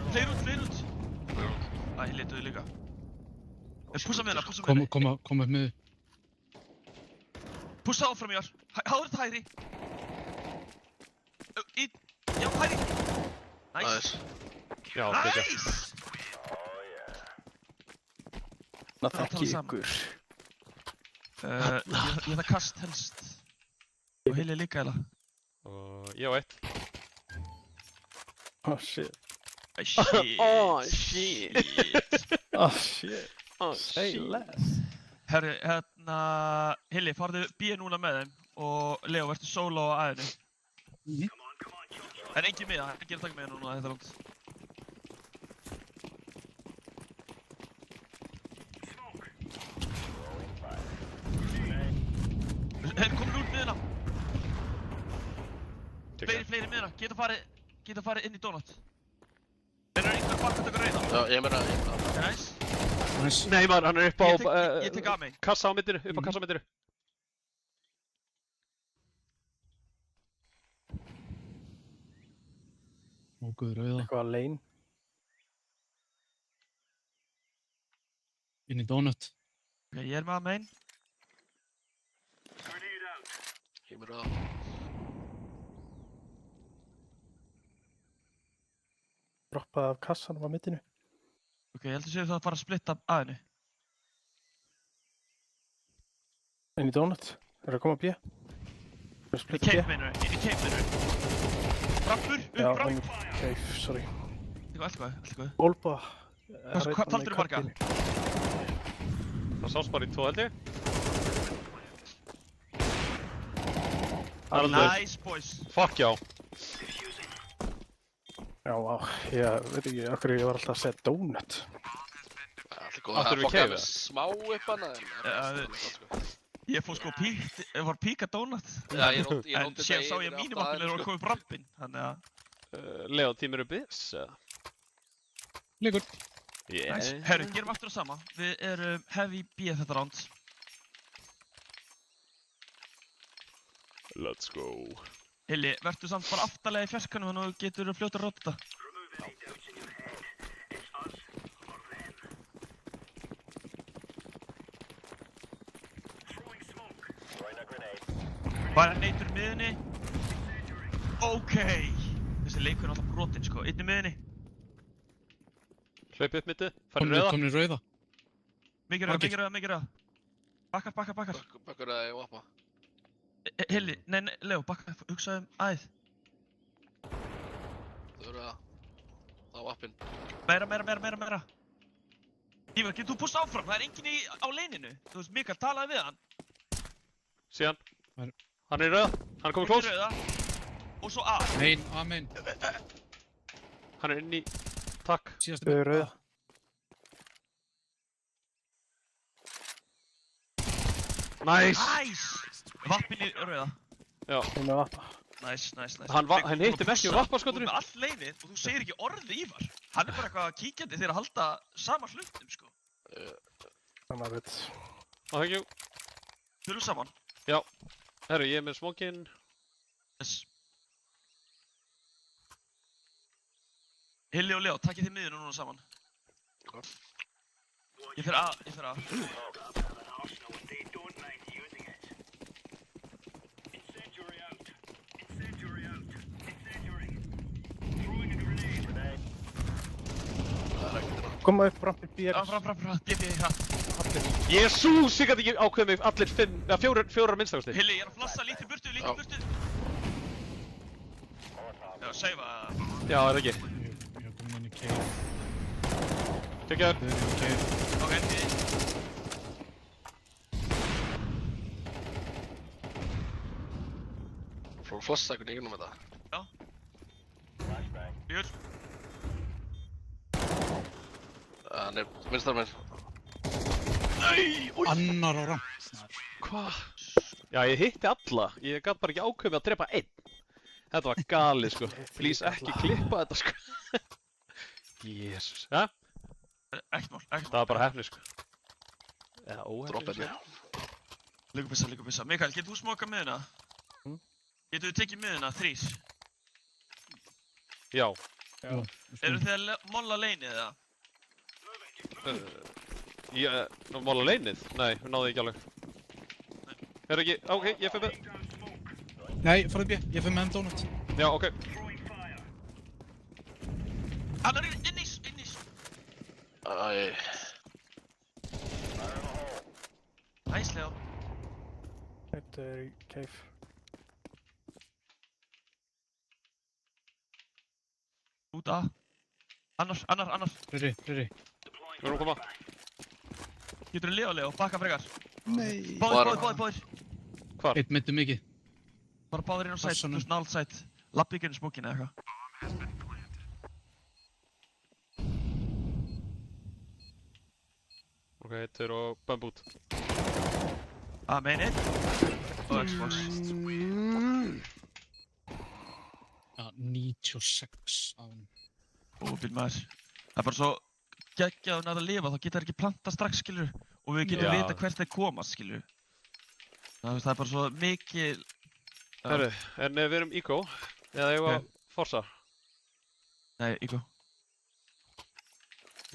Fleiri út. Æ, letuðu líka. Pússa með hérna. Koma upp með. Pússa áfram, Jár. Háður þetta hægri. Já, hægri. Nice. Já, byggja. Nice! Það þekki ykkur. Ég það kast helst. Og Hilli líka eða. Og ég á 1. Oh shit. Say less. Herri, Hilli, farðu B núna með þeim og Leo, verður solo á A-inu. En engin miða, ekki að taka miða núna, þetta er langt. Komum út miðuna. Fleiri miðuna, geta farið inn í donut. Er einhver bakkatökur reyna? Já, ég meina... Nice. Nei maður, hann er upp á... Ég tek að mig. Kassa á myndinu, upp á kassa á myndinu. Mókuður auða. Eitthvað lane. Inn í donut. Ok, ég er með að main. Ég meina... Droppaði af kassanum á middinu. Ok, ég heldur séu það að fara að splitta A-inu. Inn í donut. Það að koma B. Það að splitta B. Inn í cave minnur. Rampur, upp ramp. Cave, sorry. Allt góð. Olba. Hvað taldur marga? Það sást bara í 2 held ég. Nice boys. Fuck já. Já, vá. Ég veit ekki okkur ég var alltaf að segja donut. Allt Sko, Áttirðu það við fokkaði kefi, með smá upp hana, en það er alveg gott, sko. Ég fór sko píkt, var píka donut. Já, ég En nótti síðan sá ég mínumappinu og komið upp rampinn, þannig að... Leo, tímur upp bis, eða? Líkur. Nice. Herru, gerum aftur það sama. Við erum heavy B þetta round. Let's go. Hilli, verður samt bara aftarlega í fjarskanum þannig að þú getur fljóta að róta þetta. Bara neitur miðunni. Ókei. Þessi leikur er alltaf brotinn sko, einn í miðunni. Hlaupi upp mittið, farið rauða. Komin í rauða. Mikið rauða, mikið rauða. Bakkar. Bakkur að ég vappa. Hilli, nei, Leo, bakkar, hugsaðu æð. Það verður það. Það var vappinn. Meira. Ívar, getur þú púst áfram? Það er enginn á leininu. Þú veist, Mikael, talaði við hann. Síðan. Hann er í rauða. Hann er komið klós. Rauða. Og svo A. Main, amen. Hann er inn í... Takk. Síðast Við erum rauða. Nice! Vappin í rauða. Já. Við erum að vappa. Nice. Hann hitti mig ekki með vappaskotur. Þú er með all leinið og þú segir ekki orðið Ívar. Hann er bara eitthvað kíkjandi þegar að halda sama hlutum, sko. Þannig að veit. Thank you. Þurfum saman. Já. Herru, ég er með smokinn. Yes. Hilli og Leo, takkið þið miðinu núna saman. Ég fer A. Koma upp rampi BR. Já, fram, DB, hratt. Jesús, ég gæti ekki ákveðið mig allir fjórar minnstakosti. Hilli, ég er að flassa lítið burtu. Já, seifa. Já, er það ekki. Ég er komin inn í cave. Tekjaður. Við erum í cave. Ok, þið. Frá flassa einhvern veginn um þetta. Björn. Hann er vinstar mér. Annar á ramp. Hvað? Já, ég hitti alla. Ég gæti bara ekki ákveðið að drepa einn. Þetta var galið, sko. Please ekki klippa þetta, sko. Jésús. Ja? Ekkert mál. Það var bara hefni, sko. Eða óhefni, Droppinni. Líkubissa. Mikael, getur þú smokað miðuna? Getur þú tekið miðuna, 3? Já. Eru þið að molla leinið eða? Mála leinið? Nei, við náðum ekki alveg. Er ekki, ok, ég fyrir með. Nei, farið B. Ég fyrir með en donut. Já, ok. Hann er inn í. Æ. Nice, Leo. Þetta er í cave. Út A. Annar. Riri. Við erum að koma. Getur þið Leo, bakka frekar. Nei. Báðir. Hvar? Eitt myndi mikið. Bara báðir inn á sæt, þú Passanum. veist nált sæt. Lappi ekki inn í smókinu eða eitthvað. Ok, þeir eru á bambút. Main 1. Og Xbox. Já, 96 á hann. Bíl maður. Það er bara svo geggjað að lifa, þá geta þær ekki planta strax, skilur. Og við getum Já. vita hvert þeir komast, skilur. Það er bara svo mikil... Herru, en við erum Eco. Eða ég var Forza. Nei, Ígo.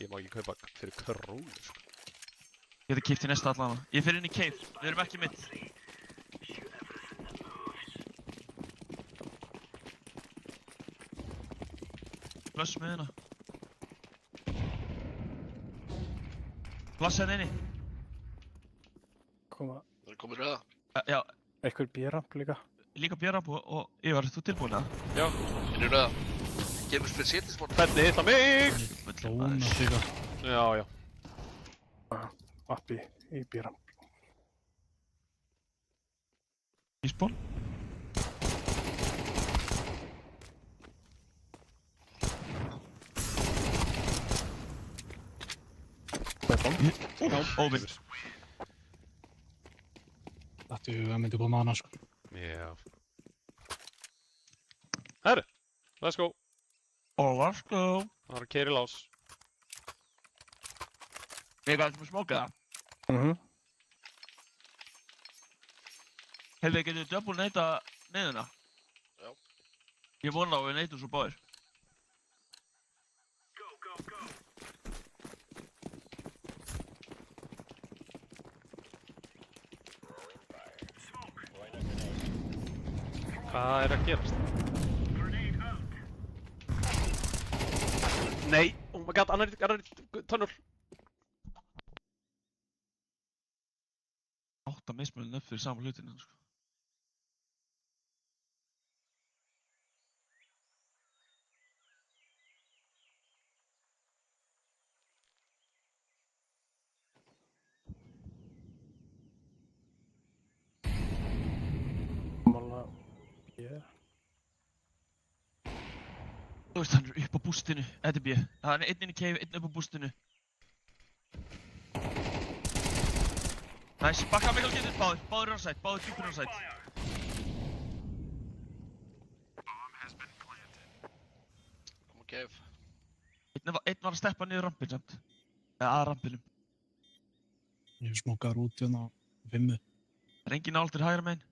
Ég má ekki kaupa fyrir krónu, sko. Ég geti keypt í næsta allan. Ég fer inn í cave, við erum ekki mitt. Blöss með hérna. Blöss hérna inni. Koma. Það er komið rauða. Já, Eitthvað BR-ramp líka. líka Björn og Ívar, þú tilbúin að? Já. Inn í rauða. Gefur spil sétismót. Hvernig hitta mig? Donut líka. Já. Vappi í BR-ramp. Ísból. Óvinn. Þetta er að myndi koma annars, sko. Já. Herru, let's go. Let's go. Það var að keira í lás. Við gætum að smóka það. Mhm. Hefur við getið double neita neyðuna? Já. Ég vona að við neitum svo báðir. Hvað er að gerast? Nei, oh my god, annar tunnel. 8 mismunum upp fyrir sama hlutinu, sko. Mála... Yeah. Þú veist, hann er upp á bústinu. Þetta er B. Það er einn inn í cave, einn upp á bústinu. Nice, bakka Mikael getur báðir. Báðir er on site, báðir djúpir on site. Kom að gef. Einn var að steppa niður rampinn samt. Eða að rampinum. Ég smokkaður út hérna á 5. Það er engin áldur hægra megin.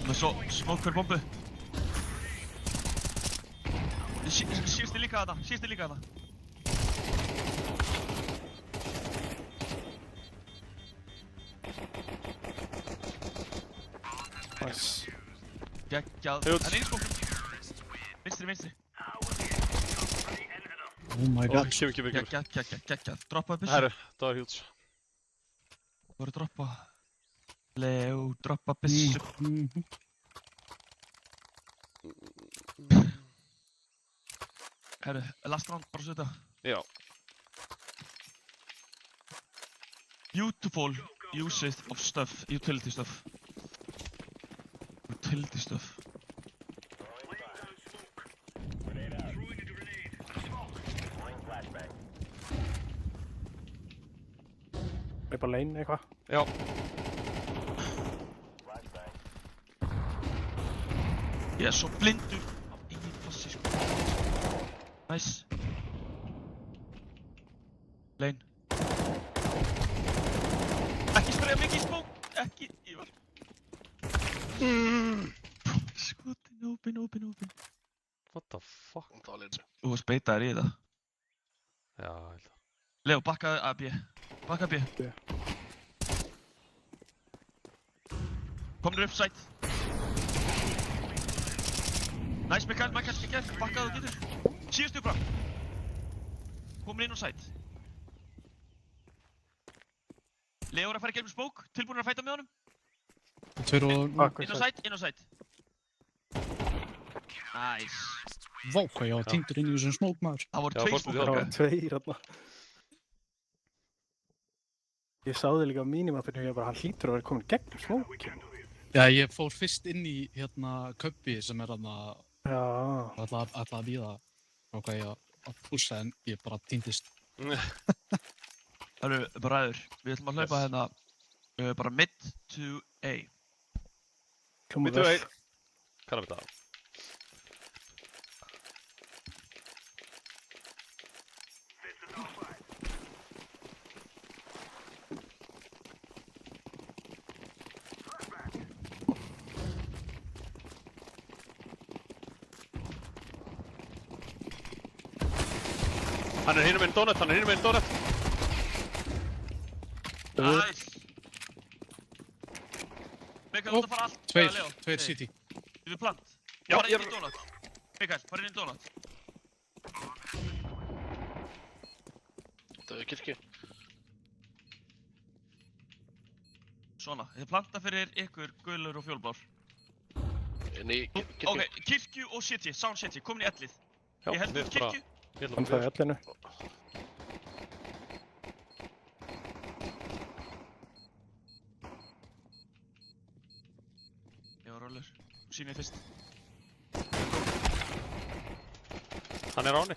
Með svo smoke fyrir bombu. Síðusti líka þarna, síðusti líka þarna. Nice. Geggjað. Huge. Það er einn smoke. Vinstri, vinstri. Oh my god. Kemur. Geggjað. Droppaði byssu. Herru, það var huge. Það voru droppa. Leo, droppa byssu. Herru, last round, bara svo þetta. Já. Beautiful usage of stuff, utility stuff. Utility stuff. Upp á lane eitthvað. Já. Ég er svo blindur á eigin passi, sko. Nice. Lane. Ekki spraya mikið í smók. Ekki, ég var... Skotin, open. What the fuck? Kom það alveg. Þú varst beitaður í þetta. Já, ég held að. Leo, bakkaðu að B. Bakka B. B. Komnir upp site. Nice, Mikael, bakkaðu og getur. Síðustu bara. Komin inn á site. Leo er að fara í gegnum spók, tilbúin að fæta með honum. 2 og... Inn á site. Nice. Vá, hvað ég var týndur inn í þessum smók, maður. Það voru Já, 2 fórstu spók Það okkar. var 2 hérna. Ég sá þig líka á mínimapinu og ég bara, hann hlýtur að vera komin gegn smókinn. Já, ég fór fyrst inn í hérna Kubbi sem er hérna Já. alltaf að bíða á hvað ég að pússa en ég bara týndist. Það eru bara ræður. Við ætlum að hlaupa hérna bara mid to A. Hljómar Mid to vel. A. Hvað er þetta? Hann er hinum einn donut, Nice! Mikael, þú ert að fara allt. Leo. 2 city. Við plant. Já, Fara ég inn í donut. Mikael, fara inn í donut. Það er kirkju. Svona, þið planta fyrir ykkur gulur og fjólblár. Inn í kirkju. Ok, kirkju og city, sound city, komin í ellið. Já, Ég held við út bara... kirkju. Hann það í ellinu. Ég var rollur. Sýnið fyrst. Hann er á henni.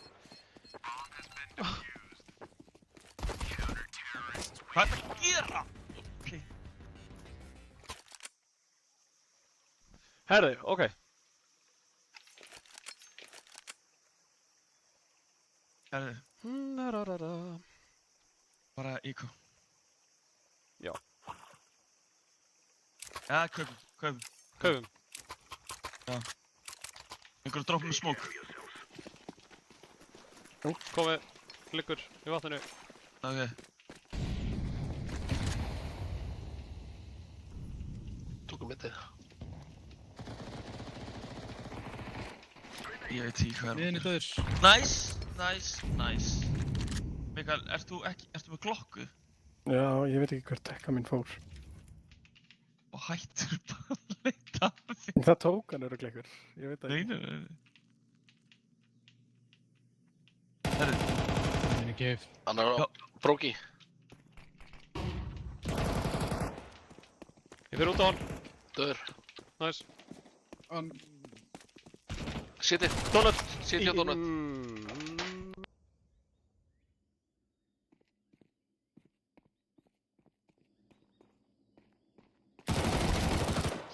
Hvað er það að gera? Ok. Herði, ok. Herðu, bara íkó. Já. Ja, kaupum. Kaufum. Einhverju droppum með smók. Komið, liggur í vatninu. Ok. Tókum myndið. Ég veit ekki hvað Miðinni döður. Nice. Mikael, ertu með klokku? Já, ég veit ekki hvert tekka mín fór. Og hættur bara að leita af því. En það tók hann örugglega ykkur, ég veit það ekki. Nei. Herru, Miðinni gef. Hann er á Já. bróki. Ég fyrir út á hann. Döður. Nice. City. Donut. City og donut.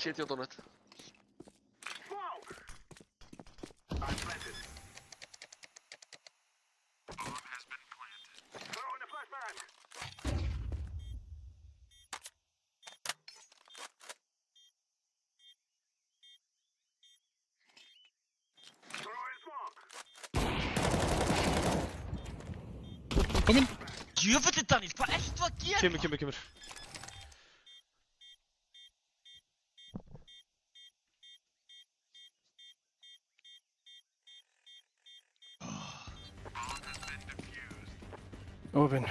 City og donut. Kominn! djöfulli Daniel, hvað ertu að gera? Kemur. Óvinn.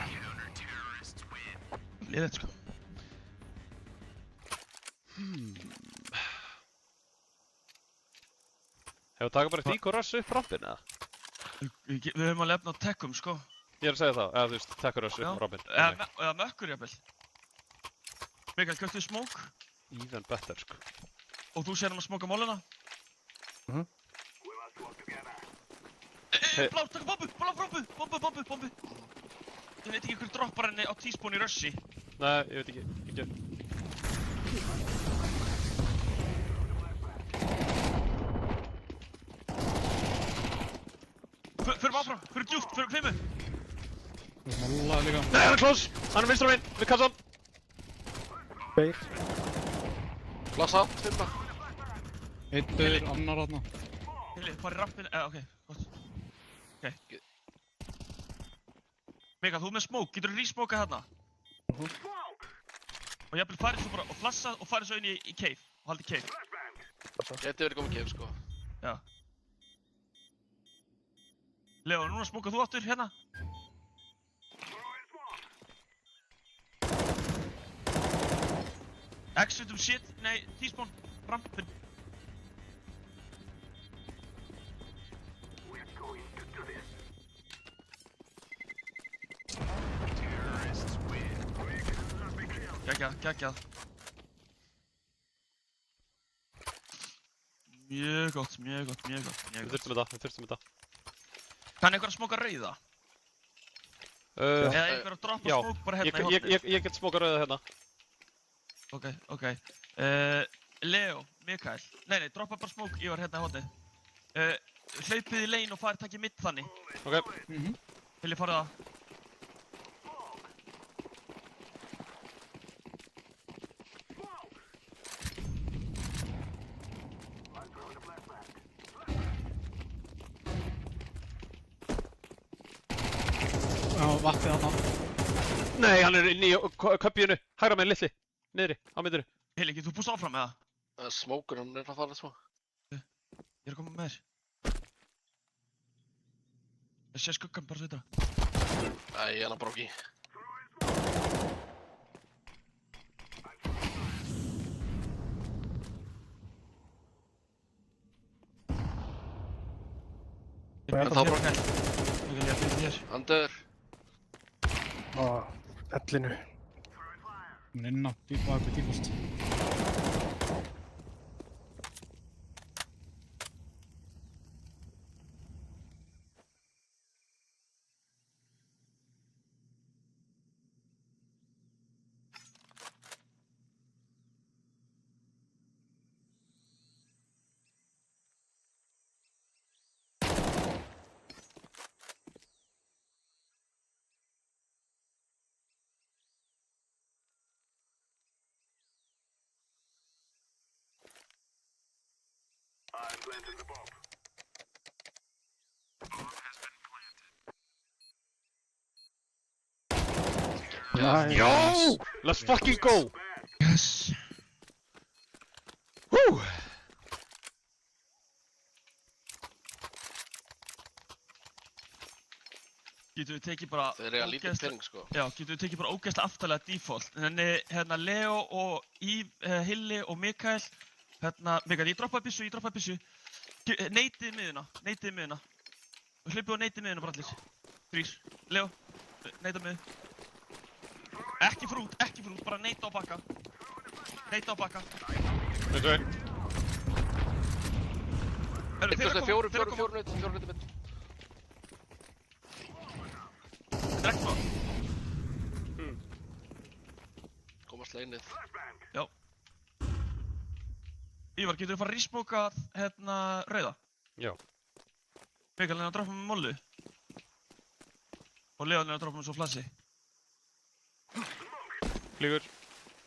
Liðið sko. Hefur taka bara því hvað rassu upp rampin eða? Við höfum að lefna á tekkum sko. Ég er að segja það, eða þú veist, takkur rassu upp rampin. Eða mökkur jafnvel. Mikael, köptu smók Even better sko. og þú sér um að smóka móluna. Hey. Blá, taka bombu. Ég veit ekki hver droppar henni á T-spawn í russi. Nei, ég veit ekki. Förum áfram, förum djúpt, förum klimmu. Móla líka. Nei, hann er close! Hann er vinstra minn, við kassan! Beir. Blassa, fimma. Einn döður, annar þarna. Hili, farið rampin, ok, gott. Ok. Mikael, þú með smók, getur þú resmókað hérna? Og jafnvel farið svo bara og flassað og farið svo inn í cave og haldið cave. Geti verið komið kef, sko. Já. Leo, núna smókað þú aftur hérna? Exit shit, nei, T-spawn, rampin. Geggjað. Mjög gott. Við þurftum þetta. Kann einhver að smóka rauða? Eða einhver að droppa já. smók bara hérna í horni? Ég get smókað rauða hérna. Ok. Leo, Mikael. Nei, droppa bara smók, ég var hérna í horni. Hlaupið í lane og farið takkið mitt þannig. Ok. Vil ég farið það? Já, vatnið þarna. Nei, hann er inn í köpjunu. Hægra meginn litli. Niðri, á myndinu. Hili, getur þú búst áfram með það? Smókur, hann er að fara smá. Ég er að koma með þér. Ég sé skuggan bara svitra. Nei, ég er hann bróki. Ég er Þá bara bróki. Mikael, ég er fyrir þér. Hann döður. Á, ellinu. Hún er inn á baku default. Nice. Yo! Let's fucking go! Yes. Woo! Getum við tekið bara Þeir eiga lítið pening, sko. Já, getum við tekið bara ógeðslega aftalega default. Hérna Leo og Hilli og Mikael. Hérna, Mikael, ég droppaði byssu. Neitið miðuna. Hlaupið og neitið miðuna bara allir. 3. Leo, neita miðu. Ekki frút, bara neita á bakka. Veitu við. Eitt kosti 4 nöyt mitt. Þetta er ekki smá. Komast leinið. Já. Ívar, getur þú fara að resmoka hérna rauða? Já. Mikael, að droppa með mollu. Og Leo að droppa með svo flassi. Flýgur.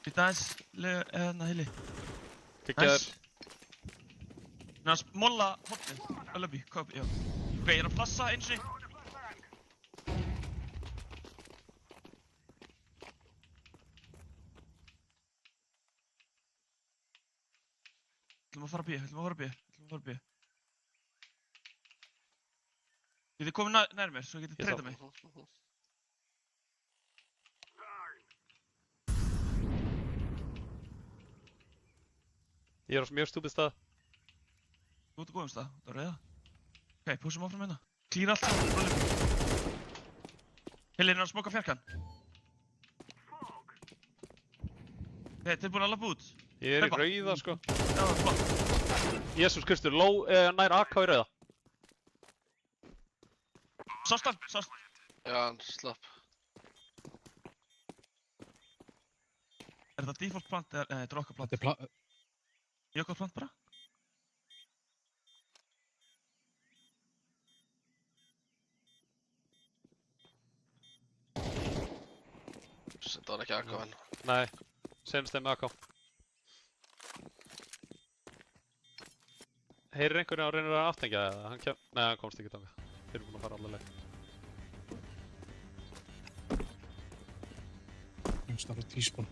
Býta aðeins, Leo, hérna Hilli. Geggjaður. Næs, molla hotnið. Öllubi, já. Ok, ég er að flassa eins og Við ætlum að fara B. Getið komið nær mér, svo getið treyta mig. Ég er á mjög stúpid stað. Þú ert á góðum stað, það er rauða. Ok, pushum áfram hérna. Klíra allt saman, rólum. Hilli er að smoka fjarkan. Ok, tilbúin að lappa út. Ég er í rauða, sko. Já, það er flott. Jesús Kristur, nær AK í rauða. Sást hann, sást. Já, hann slapp. Er þetta default plant eða, nei, þetta er okkar plant. Þetta er Mjög gott plant bara. Þetta var ekki AK enn. Nei, senast þeim með AK. Heyrir einhverju á reynir að aftengja eða? Nei, hann komst ekki þangað. Þeir eru búin að fara alla leið. Ég starf á T-spawn.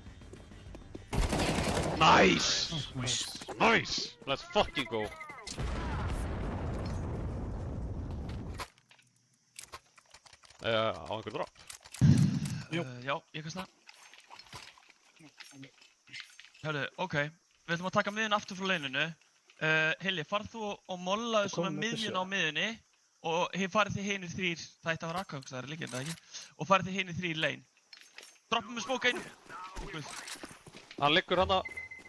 Nice! Nice. Nice! Let's fucking go! Á einhver drop? Jú. Já, ég kannast það. Hörru, ok. Við ætlum að taka miðin aftur frá leininu. Hilli, farð þú og mollaðu svona miðjun á miðjunni og farið þið hinir 3, það ætti að vera akkvæmst, það er líka en það ekki, og farið þið hinir 3 í lein. Droppum við smóka einu. Hann liggur hann að...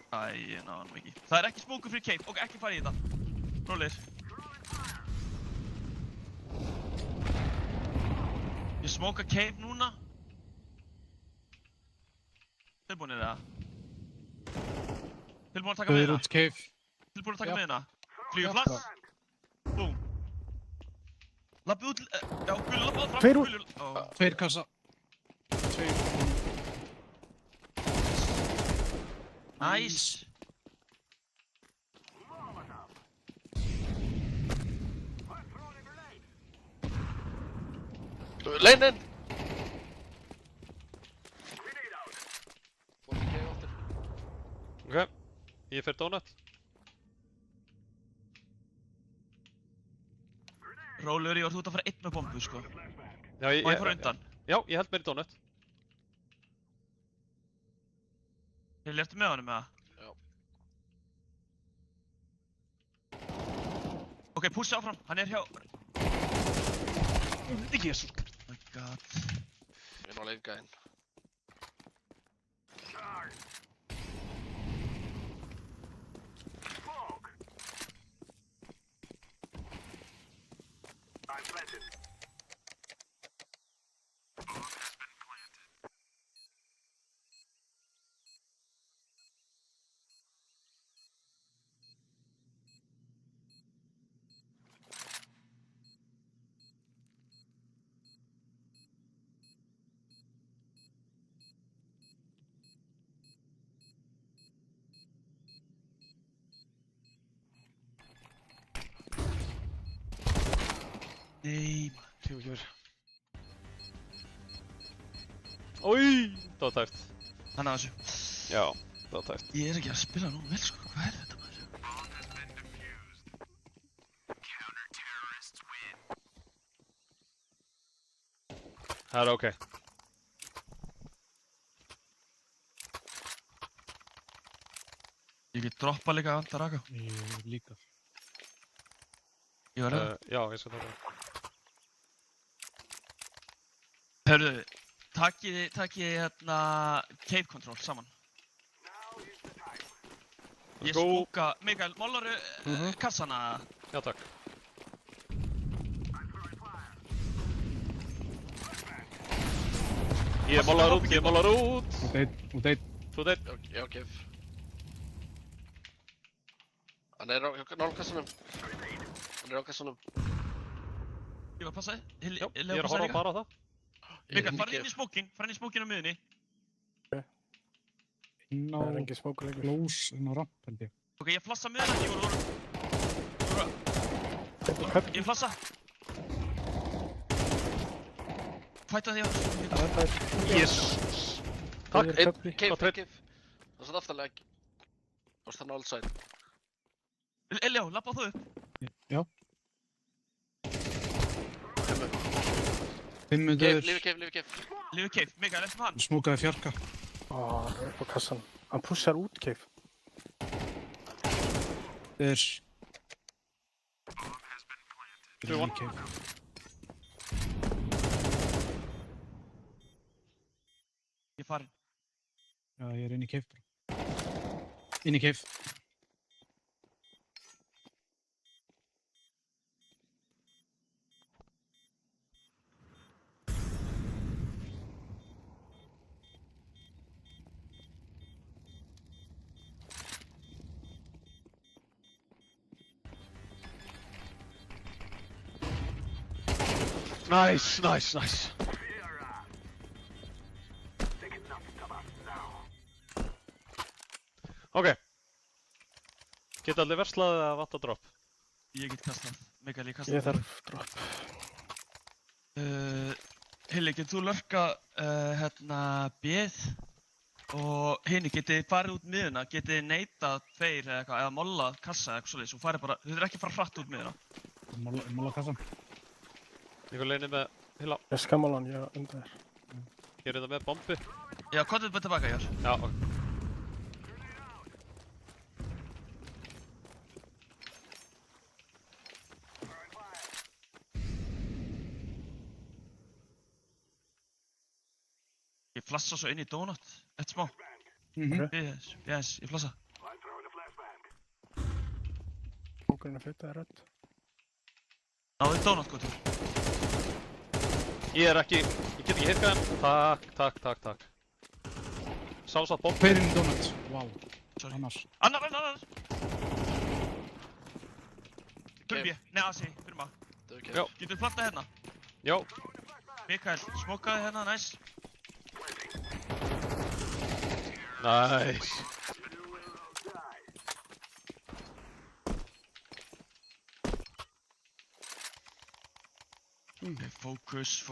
Æ, ég náði hann ekki. Það er ekki smóku fyrir cape, ok, ekki farið í þetta. Rólir. Ég smóka cape núna. Tilbúinir það? Tilbúin að taka Þau miðina? eru út cave. Tilbúin að taka Já. miðina? Flýgur Já. flass? Búm. Lappi út, já, Gullu, lappi áfram. Tveir út. Gullu, ó. 2 kassa. 2. Nice. Leinin! Fór ekki aftur. Ok, ég fer donut. Rólegur, Ívar, þú ert að fara einn með bombu, sko. Já, Og ég fara undan. Já, ég held mér í donut. Ég lefti með honum, eða? Já. Ok, pusha áfram, hann er hjá... Jesus. Oh my god. Ég er nú lenga inn. Nei, maður. Kemur. Ói, það var tæft. Hann að þessu. Já, það var tæft. Ég er ekki að spila nú vel, sko. Hvað er þetta, maður? Það er ok. Ég get droppa líka að anda raka. Ég líka. Ég var að Já, ég skal taka það. Hörru, takið hérna cave control saman. Ég Go. smóka, Mikael, málaru kassana. Já, takk. Ég málar út. Út eitt. Þú deitt. Já, gef. Hann er á nálkassanum. Ég var að passa þið. Já, ég er að horfa bara á það. Mikael, farið inn í smókin, farið inn í smókin á miðunni. Inn á Það er engin smókur lengur. close, inn á ramp held ég. Ok, ég flassa miðuna, ég flassa. Fæta því á. Það er Jesus. Takk. Cave. trade. Það satt aftalega ekki. Það var þannig allside. Eljá, lappa þú upp. Já. Kemur. 5 minútur. Lífi cave. Lífið cave, Mikael, eftir hann. Smókaði fjarka. Ó, hann er upp á kassan. Hann pushar út, Keif. Er... Two one. Ég er farinn. Já, ég er inn í cave bara. Inn í cave. Nice. Ok. Geta allir verslað eða vanta drop? Ég get kastað. Mikael, ég kastað. Ég þarf drop. Hilli, getur þú lörka hérna bið og hinni getið farið út miðuna, getið neitað tveir eða eitthvað, eða mollað kassa eða eitthvað svoleiðis og farið bara, þau þurfið ekki að fara hratt út miðuna. Mála kassan. Einhver leynir með Hilla. Ég skammála hann, ég er undan þér. Gerir það með bombi? Já, hvað er þetta tilbaka hér? Já, ok. Ég flassa svo inn í donut, eitt smá. Yes, ég flassa. Smókurinn er fyrtaði rödd. Náðu donut, góttur. Ég get ekki hit gæðan. Takk. Sásatt bombi. Hver inn í donut? Vá. Sorry. Annars. Annar! Gumbi, asi, fyrir maður. Já. Getur þú plantað hérna? Já. Mikael, smókaði hérna, næs. Nice. Fókus.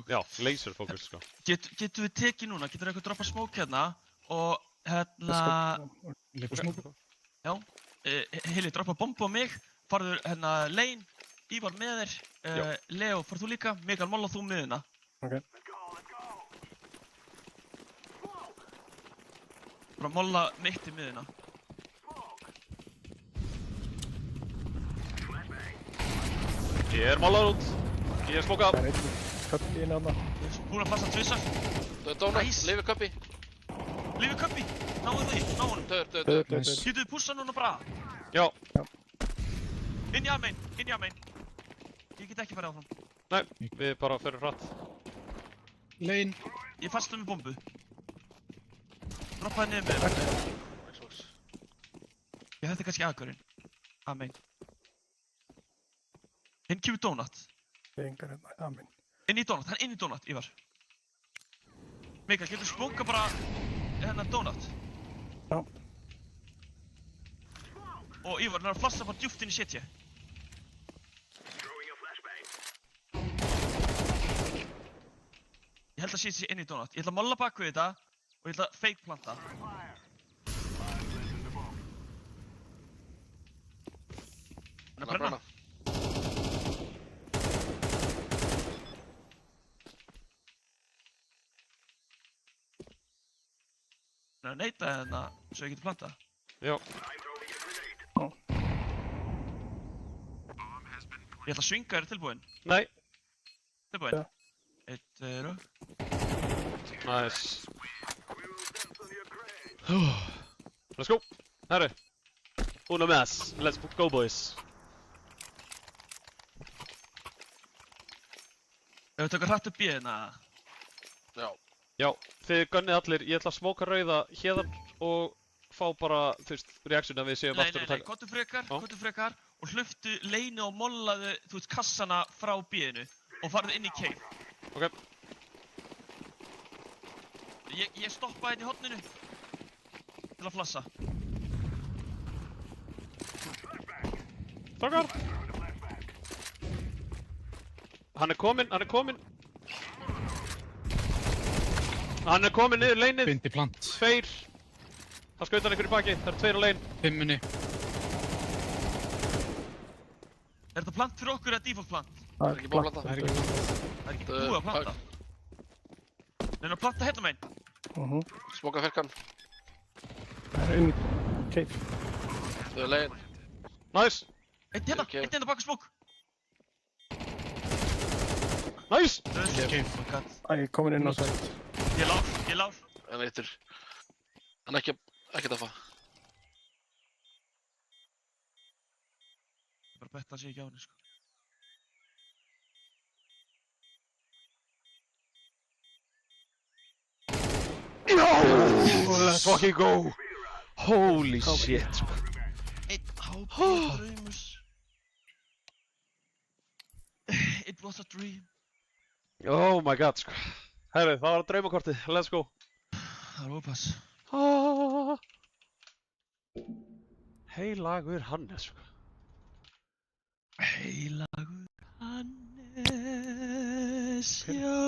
Já, laser focus sko. Getur við tekið núna, getur eitthvað droppa smók hérna og hérna, Leikur smóku. já, Hilli, droppa bombu á mig, farður hérna Lane, Ívar með þér, Leo, farð þú líka, Mikael, molla þú miðuna. Ok. Bara molla mitt í miðuna. Ég er málar út. Ég er smokað. Það er einn köppi inn á það. Búin að flassa tvisar. Það er donut, Nice. lifi cuppi. Lífið köppi, náðu því, ná honum. Döður. Nice. Getur við pussa núna bara? Já. Inn í amein. Ég get ekki farið áfram. Nei, við bara förum hratt. Lane. Ég fasta með bombu. Droppaði niður með þér. Xbox. Þetta er kannski aðgörinn. Amein. Hinn kemur donut. Ég engar hérna, amen. Inn í donut, hann inn í donut, Ívar. Mikael, getur smóka bara hérna donut? Já. Og Ívar, hann er að flassa bara djúpt inn í setja. ætla að sé inn í donut. Ég ætla að molla bak við þetta og ég ætla að fake planta. Hann er að brenna. Hann er að neita hérna svo ég geti plantað. Já. Ég ætla að svinga þér tilbúinn. Nei. Tilbúinn. Já. 1, 2. Nice. Let's go. Herru. Uno más. Let's go boys. Ef við tökum hratt upp B-ina. Já. Já, þið gönnið allir. Ég ætla að smóka rauða héðan og fá bara, þú veist, reaction að við séum aftur og taka. Kottu frekar og hlöftu leini og mollaðu, þú veist, kassana frá B-inu og farðu inn í cave. Ok. Ég stoppaði hérna í horninu til að flassa. Takkar! Hann er kominn. Hann er kominn niður leinið. Bindi plant. 2. Það skaut hann ykkur í baki. Það eru 2 á lein. 5 minni. Er þetta plant fyrir okkur eða default plant? Það er ekki búið að planta. Það er ekki plant. Það er ekki búið að planta. Neina að planta hérna megin. Smoka fyrkan. Það er inn í cave. Þau er legin. Nice! Eitt hérna baka smók. Nice! Cave. Æ, komin inn á sætt. Ég lár. En eittur. Hann er ekki að fá. Bara betta sig ekki á henni, sko. Let's fucking go! Holy shit, sko. Einn hátíðardraumus. It was a dream. Oh my god, sko. Herru, það var draumakortið. Let's go. Það var ópass. Heilagur Hannes, sko. Heilagur Hannes, já,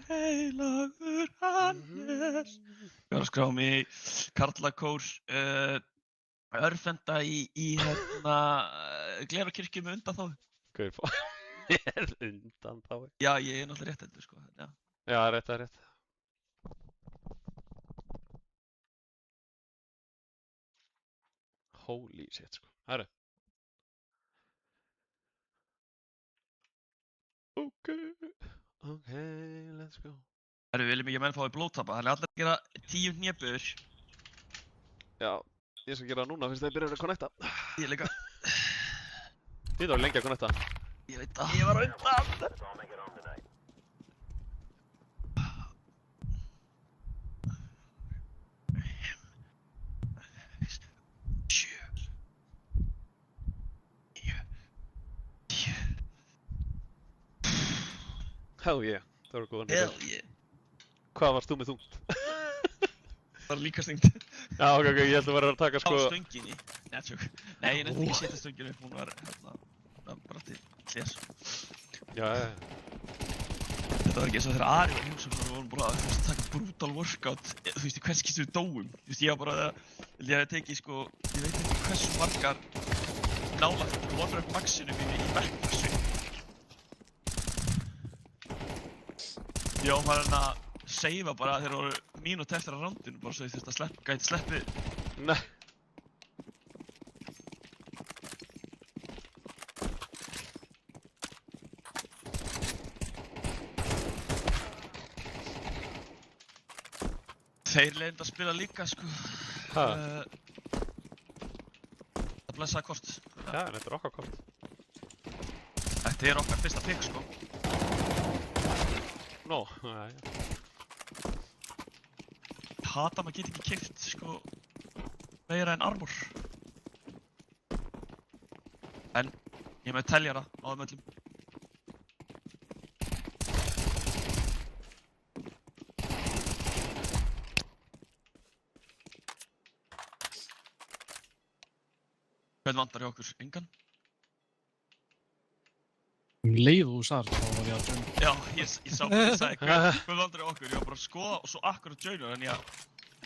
heilagur Hannes. Ég var að skrá mig í karlakór, örfenda í hérna, Glerárkirkju með undanþágu. Gauð, undan þá. Já, ég er náttúrulega réttendur, sko, já. Já, rétt, það er rétt. Holy shit, sko. Herru. Okay, let's go. Herru, við viljum ekki að menn fái blóðtappa, þannig að allir gera 10 hnébuður. Já, ég skal gera það núna fyrst þeir byrjar að connecta. Ég líka. Þið var lengi að connecta. Ég veit það. Ég var á undan. Hell yeah, það var góðan Hell yeah. Hvað varst þú með þungt? Það var líka stungt. Já, ok, ég held að vera að taka sko... Á stönginni. Nei, tjók. Nei, ég nefndi ekki að setja stönginu upp, hún var hérna, bara til hljés. Já. Þetta var ekki eins og þegar Ari var heimsum, við vorum bara að taka brutal workout, þú veist, í hvers kistu við dóum. Þú veist, ég var bara að, ég hef tekið sko, ég veit ekki hversu margar nálagt one-rep maxinu mínu í backpressu. Já, maður er að seifa bara þegar það voru mínúti eftir að roundinu, bara svo ég þurfti að gæti sleppið. Nei. Þeir leiðindi að spila líka, sko. Hæ? Það blessaði kort. Já, en þetta er okkar kort. Þetta er okkar fyrsta pick, sko. Nó, já. Hata maður geti ekki keypt, sko, meira en armor. En ég með teljara á þeim öllum. Hvern vantar hjá okkur? Engan? Leið og þú sagði þá var ég að joina. Já, ég sagði hvað aldrei okkur, ég var bara að skoða og svo akkurat joinar en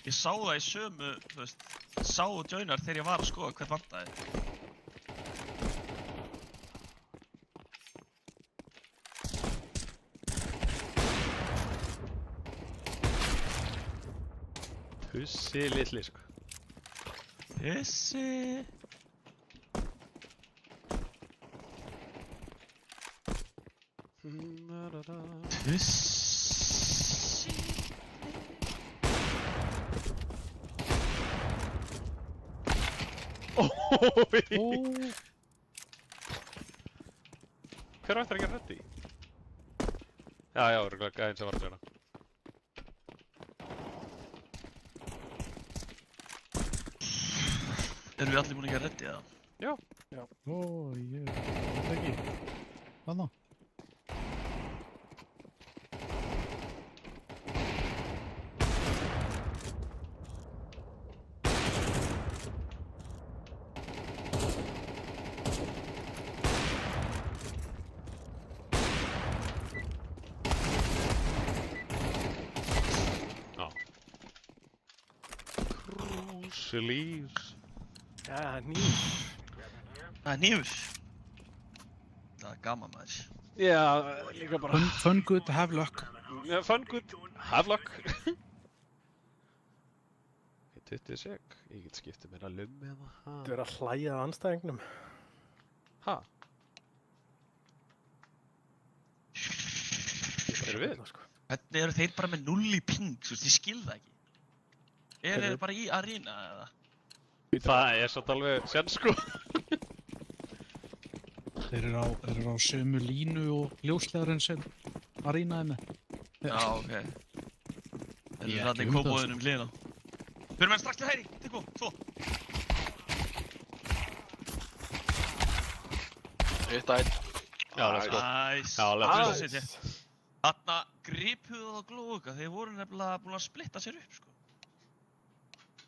ég sá það í sömu, þú veist, sá joinar þegar ég var að skoða hvern vantaði. Pussi litli, sko. Pissi. Pissi. Ói! Hver ættir að gera ready? Já, örugglega gæðin sem var að joina. Erum við allir búin að gera ready eða? Ó, ég veit ekki. Hvað þá? Já. Cruise leaves. Já, nýr. Það er nýfur. Það er gaman maður. Já, líka bara. Fun good, have luck. Yeah, fun, good, have luck. 20 sek, ég get skiptið mér að lummi eða. Þú er að hlæja að anstæðingnum. Ha? Erum við? Sko. Hvernig eru þeir bara með 0 í ping, þú veist, ég skil það ekki. Þeir bara í arena eða? Það er satt alveg sen, sko. Þeir eru á sömu línu og ljóslegarinn sem Arínaði með. Já, ok. Þeir Ég eru ekki allir kópóðunum hliðina. Fyrir menn strax til hægri, Tikko, 2. Hitt ætt. Já, let's go. Nice. Já, let's go. Nice. Þarna gripuðu það á glóðuga, þeir voru nefnilega búin að splitta sér upp, sko.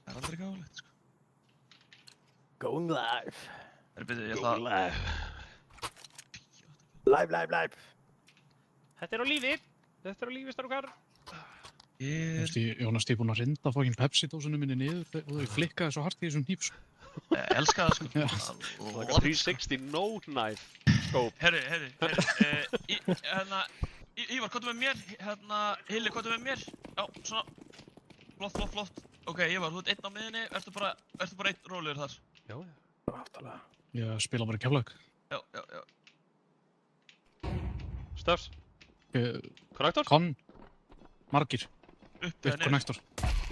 Það er aldrei gáðulegt, sko. Going live. Það er byrjuð, ég ætla að... Live. Þetta er á lífi. Þetta er á lífi, strákar. Ég Ég var næst búinn að rinda fokkin Pepsi-dósunum minni niður og þau flikkaði svo hart í þessum hnífs. elska það, sko. Já. Like a 360 no knife scope. Herri, Ívar, komdu með mér, Hilli, komdu með mér. Já, svona. Flott. Ok, Ívar, þú ert einn á miðinni, ertu bara einn rólegur þar. Já. Aftalega. Ég spila bara Keflavík. Já. Stöfs. Connector? Con. Margir. Upp eða niður. Connector.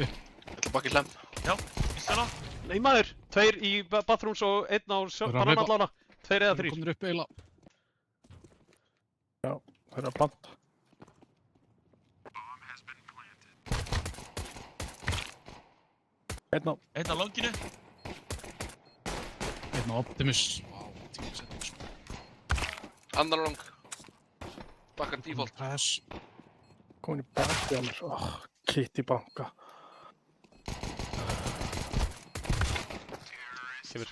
Ég ætla baki hlem. Já, vístu það. Nei maður, 2 í bathrooms og 1 á bananallána. 2 eða 3. Komnir upp eiginlega. Já, það er að planta. Einn á. Einn á langinu. Einn á Optimus. Vá, tímasetning sko. Annar lang. Bakkar default. Pass. Komin í baki alveg. Kitty banka. Kemur.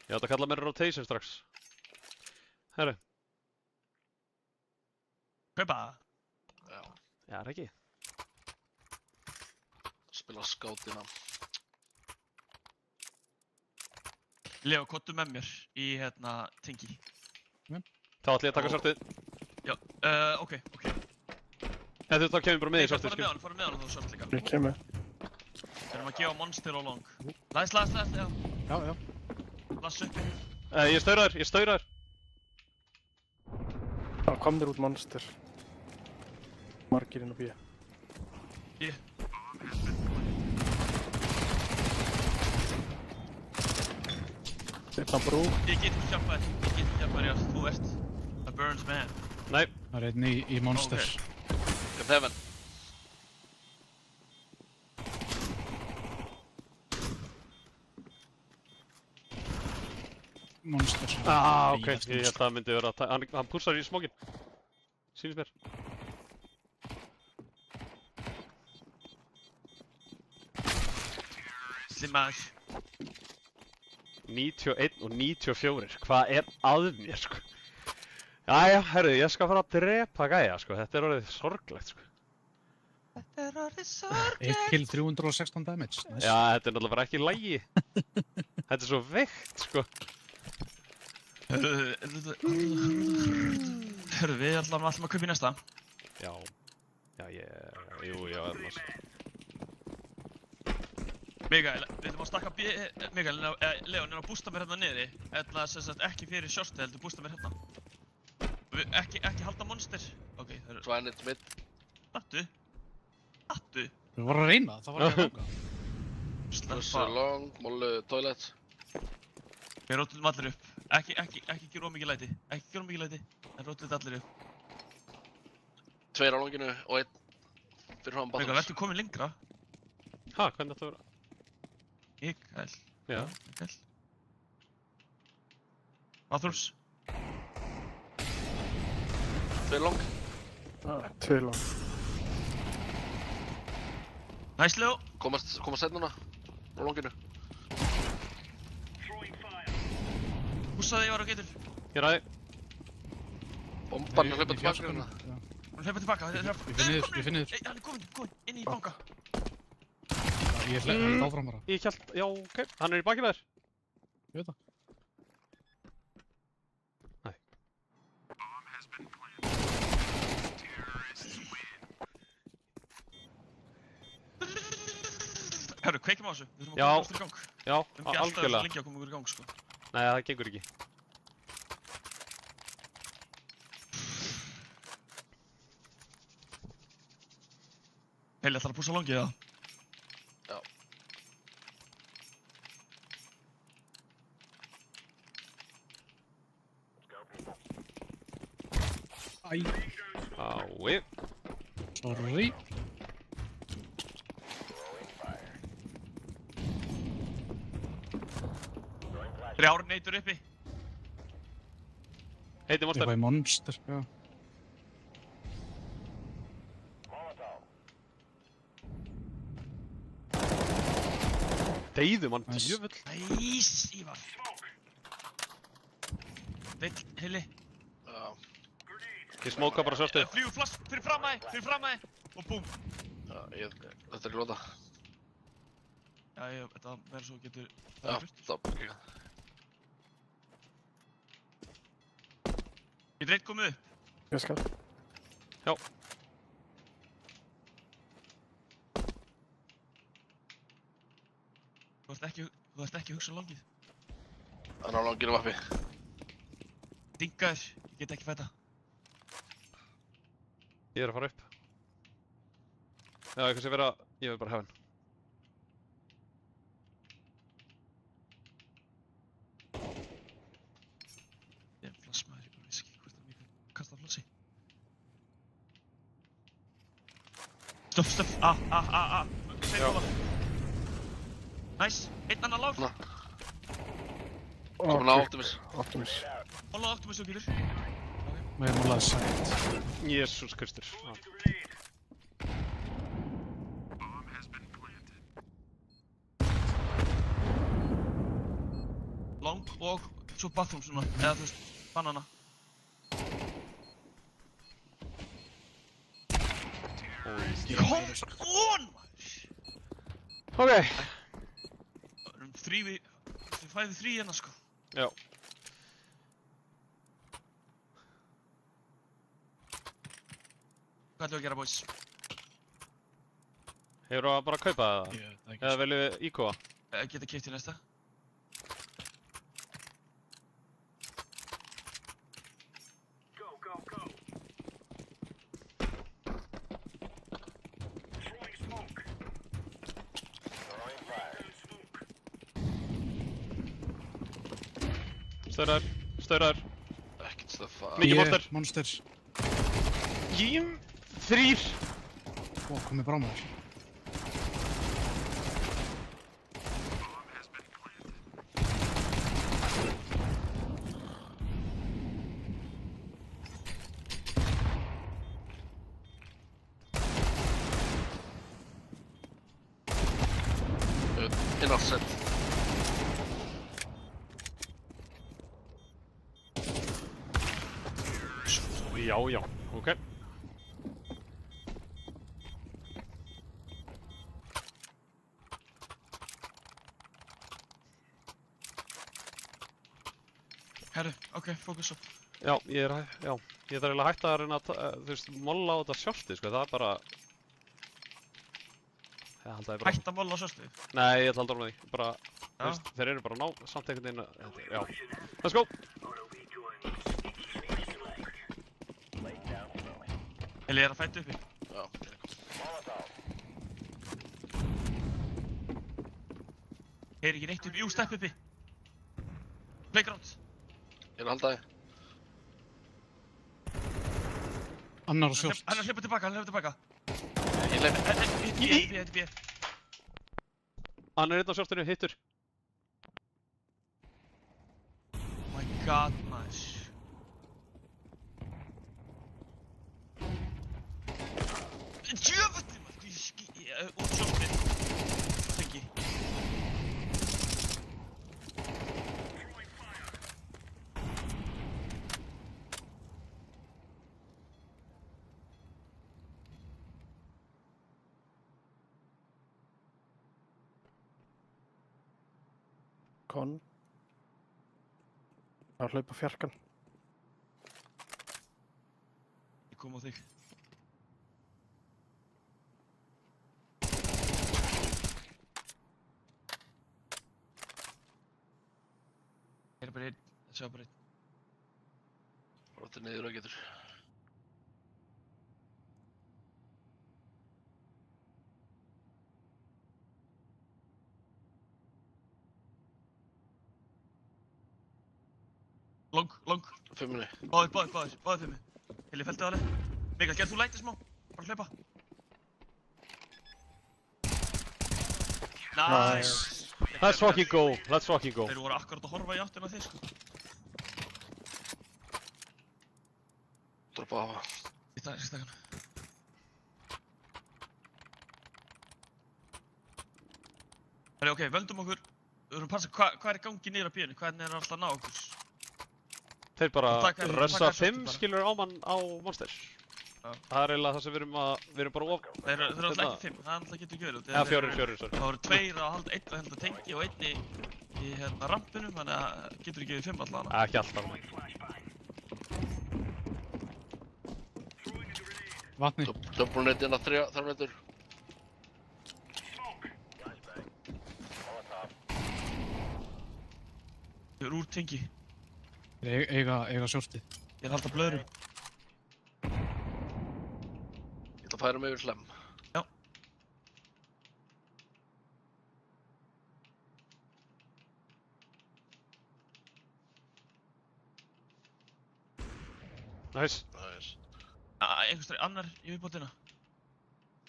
Ég átt að kalla mér rotation strax. Herru. Kaupa. Já. Já, er ekki. Spila skátina. Leo, kottu með mér í, tingi. Þá ætlum ég að taka svartið. Já, ok. Þá kemur bara með í svartið, Fara með hann og þú svart líka. Ég kemur. Erum að gefa monster á long. Læs, já. Já. Lass uppi. Ég staura þér. Það kom þér út monster. Margir inn á bíu. Einn á brú. Ég get ekki hjálpað þér, þú ert a Burns man. Nei. Það er einn í Monster. Get heaven. Monster. Ok. Ég held að það myndi vera að hann pússar í smókin. Sýnist mér. Æsli maður. 91 og 94, hvað er að mér, sko? Jæja, herru, ég skal fara að drepa gæja, sko, þetta er orðið sorglegt, sko. Þetta er orðið sorglegt. 1 kill 316 damage. Nice. Já, þetta er náttúrulega bara ekki í lagi. Þetta er svo veikt, sko. Hörru, við ætlum að kaupa í næsta. Já, jú, annars. Mikael, við ætlum að stakka Mikael, Leon er að bústa mér hérna niðri. Eða sem sagt ekki fyrir shorti, heldur bústa mér hérna. Ekki halda monster. Ok, það eru... Svanit mitt. Attu. Við vorum að reyna, það var ekki að ganga. Russu long, mollu toilet. Við rótlum allir upp. Ekki gera of mikið læti. En rótlum allir upp. 2 á longinu og 1 fyrir hann Mikael, battles. ertu komin lengra? Ha, hvernig þetta vera? Mikael. Já. Mikael. Bathrooms. 2 long. 2 lang. Nice, Leo. Komast sett núna. Á longinu. Húsaði ég var á getur. Ég ræði. Bomban er hlaupa Í tilbaka fjarskanu, hérna. já. Hún hleypa tilbaka. Ég finn yfir. Hann er komin inn í banka. Ég held áfram bara. Ég held, já, ok, hann er í bakið þér. Ég veit það. Nei. Herru, kveikjum á þessu. Við þurfum Já. að koma aftur í gang. Já, Við erum ekki alltaf algjörlega. lengi að koma okkur í gang, sko. Nei, það gengur ekki. Heili, ætlar að pússa longið, eða? Já. Æ, Ái. sorry. Þrjár neitur uppi. Heiti monster. Eitthvað í monster, já. Deyðum hann, Nice. djöfull. Næs, Ívar. Veill, Heili. Já. Ég smóka bara svörstu. Flýgur flass fyrir framæði. Og búm. Já, þetta er glóta. Já, þetta verður svo getur... Já, stopp. Ok. Ég reynd komið upp. Ég skal. Já. Þú ert ekki að hugsa um longið. Hann á longinu vappi. Dingaður, ég get ekki fæta. Ég er að fara upp. Já, eitthvað sem vera, ég vil bara hafa hann. Ég er flassmaður, ég bara veist ekki hvort það mikið kasta flassi. Stöff. Segir Já. hóla. Næs, einn annan lár. Ná. Komin á Optimus. Optimus. Hóla Optimus og getur. Við erum alveg sætt. Jésús Kristur. Já. Long og svo bathroom svona, eða þú veist, banana. Come on, maður! Ok. Það erum við 5v3 hérna, sko. Já. Hvað ætlum við að gera, boys? Hefur það bara að kaupa það? Ég veit það ekki. Eða viljum við íkóa? Geta keypt í næsta? Stauraður. Ekkert stöffa. Mikið monster. Monster. Jím. 3. Ó, komið bara á maður. Inn offset. Já, já, ok. Herru, ok, fókus upp. Já, ég þarf eiginlega að hætta að reyna að, þú veist, molla á þetta shorti, sko, það er bara... Ég held að ég bara... Hætt að molla á sjálfstöðu. Nei, ég ætla aldrei með því, bara, þú Já. veist, þeir eru bara að ná samt einhvern veginn að, já. Let's go! Eli er að fæta uppi. Já, það er eitthvað. Heyri ekki neitt uppi, jú, stepp uppi. Playground. Ég er að halda þig. Annar og short. Hann er að hleypa tilbaka, Ég leif. Hitt B. Hann er einn á shortinu, hittur. Oh my god, maður. Djöfullin, maður, út shortið. Þengi. Kon. Það er að hlaupa fjarkan. Ég kom á þig. Ég er bara einn, það sjá bara einn. Róttir niður og getur. Long. Fimmunni. Báðir fimmi. Heli, feltið á það. Mikael, gerð þú lætið smá? Bara hlaupa. Nice. Let's fucking go, let's fucking go. Þeir voru akkurat að horfa í áttina þig, sko. Droppa á hafa. Í stakana. Herri, ok, völdum okkur. Við verðum að passa, hvað er í gangi niður á bíðinu? Hvernig er alltaf að ná okkur? Þeir bara Taka- rössa taka 5 bara. skilur á mann á monster. Já. Það er eiginlega það sem við erum bara of... Þeir eru alltaf ekki 5, það alltaf getur ekki verið. Ja, 4, sorry. Það voru 2 að halda, einn að halda tengi og einn í rampinu, þannig að getur ekki verið 5 allavega. Ekki alltaf. Vatni. Dömbrunett inn að 3 metur. Þeir eru úr tengi. Þeir eiga shortið. Ég er að halda blöðru. Ég ætla að færa mig yfir slem. Já. Nice. Nice. Einhvers þar annar í viðbótina.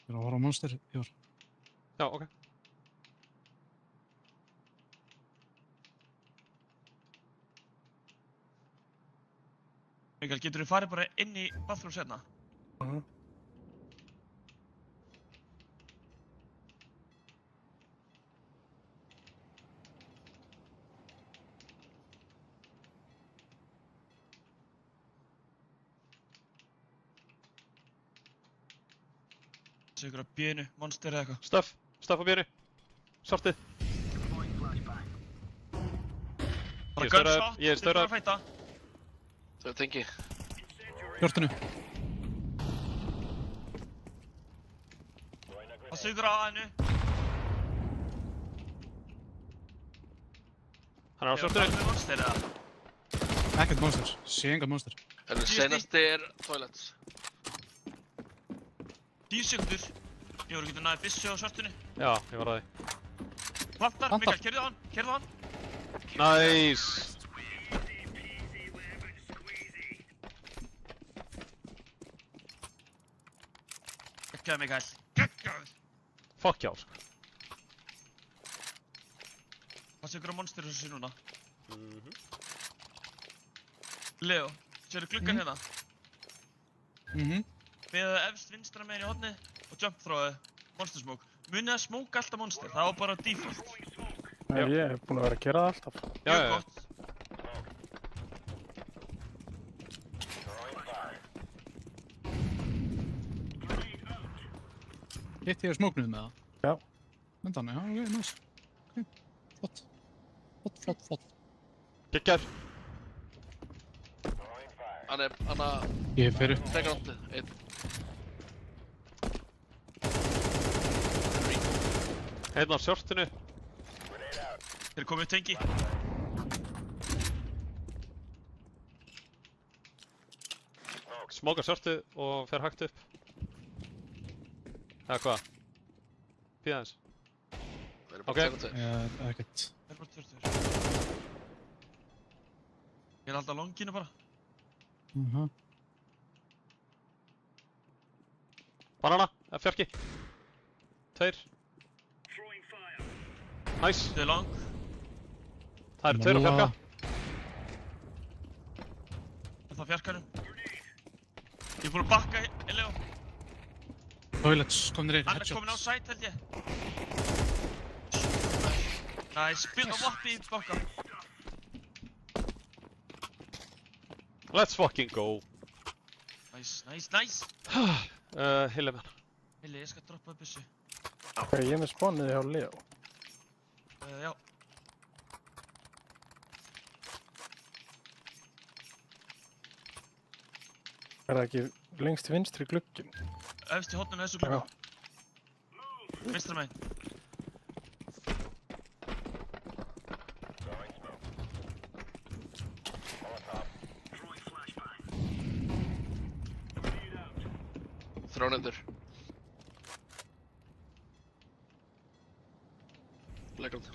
Þeir eru að horfa á monster, Ívar. Já, ok. Mikael, getur þú farið bara inn í bathroom setna? Þessi ykkur á bíðinu, monster eða eitthvað. Stöff á bíru. Sortið. Bara Ég er stauraður, gunshot, ég er þið stauraður. bara að fæta. Þau er tengi. Shortinu. Það sugur á hennu. Hann er á sortinu. Með monster eða? Ekkert monster. Sé enga monster. Herru, senasti er toilets. 10 sekundur. Ég voru að geta næði byssu á svartinu. Já, ég var að því. Plantar, Plantar. Mikael, kerðu á hann. Nice. Geggjaði, Mikael. Geggjaði. Fuck já, sko. Passa ykkur á monster þessu núna. Mhm. Leo, sérðu gluggan hérna? Mhm. Með efst vinstra meginn í hornið og jump throwaði monster smoke. munið að smóka alltaf monster, það var bara default. Nei, ég hef búin að vera að gera það alltaf. Já, Mjög já. gott. Hitt ég smóknuð með það? Já. Myndan, já, ok, nice. Ok, flott. Flott. Gekkjar. Hann að Ég fer upp. playgroundið, einn. Einn á shortinu. Þeir komið upp tengi. Smókar shortið og fer hægt upp. Eða hvað? Bíða aðeins. Það eru Ok. bara tveir. Ekkert. Þeir eru bara tveir. Ég er alltaf á longinu bara. Banana, fjarki. Tveir. Nice. Þau er long. Það eru tveir á fjarka. Það er fjarkanum. Ég er búinn að bakka Leo. Toilets, komnir Hann er komin á site held ég. Nice, spil og voppi í bakka. Let's fucking go. Nice. Hillemann. Hilli, ég skal droppa byssu. Ok, ég er með spawnið hjá Leo. Já. Er það ekki lengst vinstri glugginn? Efst í hotninu þessu glugga. Vinstra megin. Þrjón endur. Playground.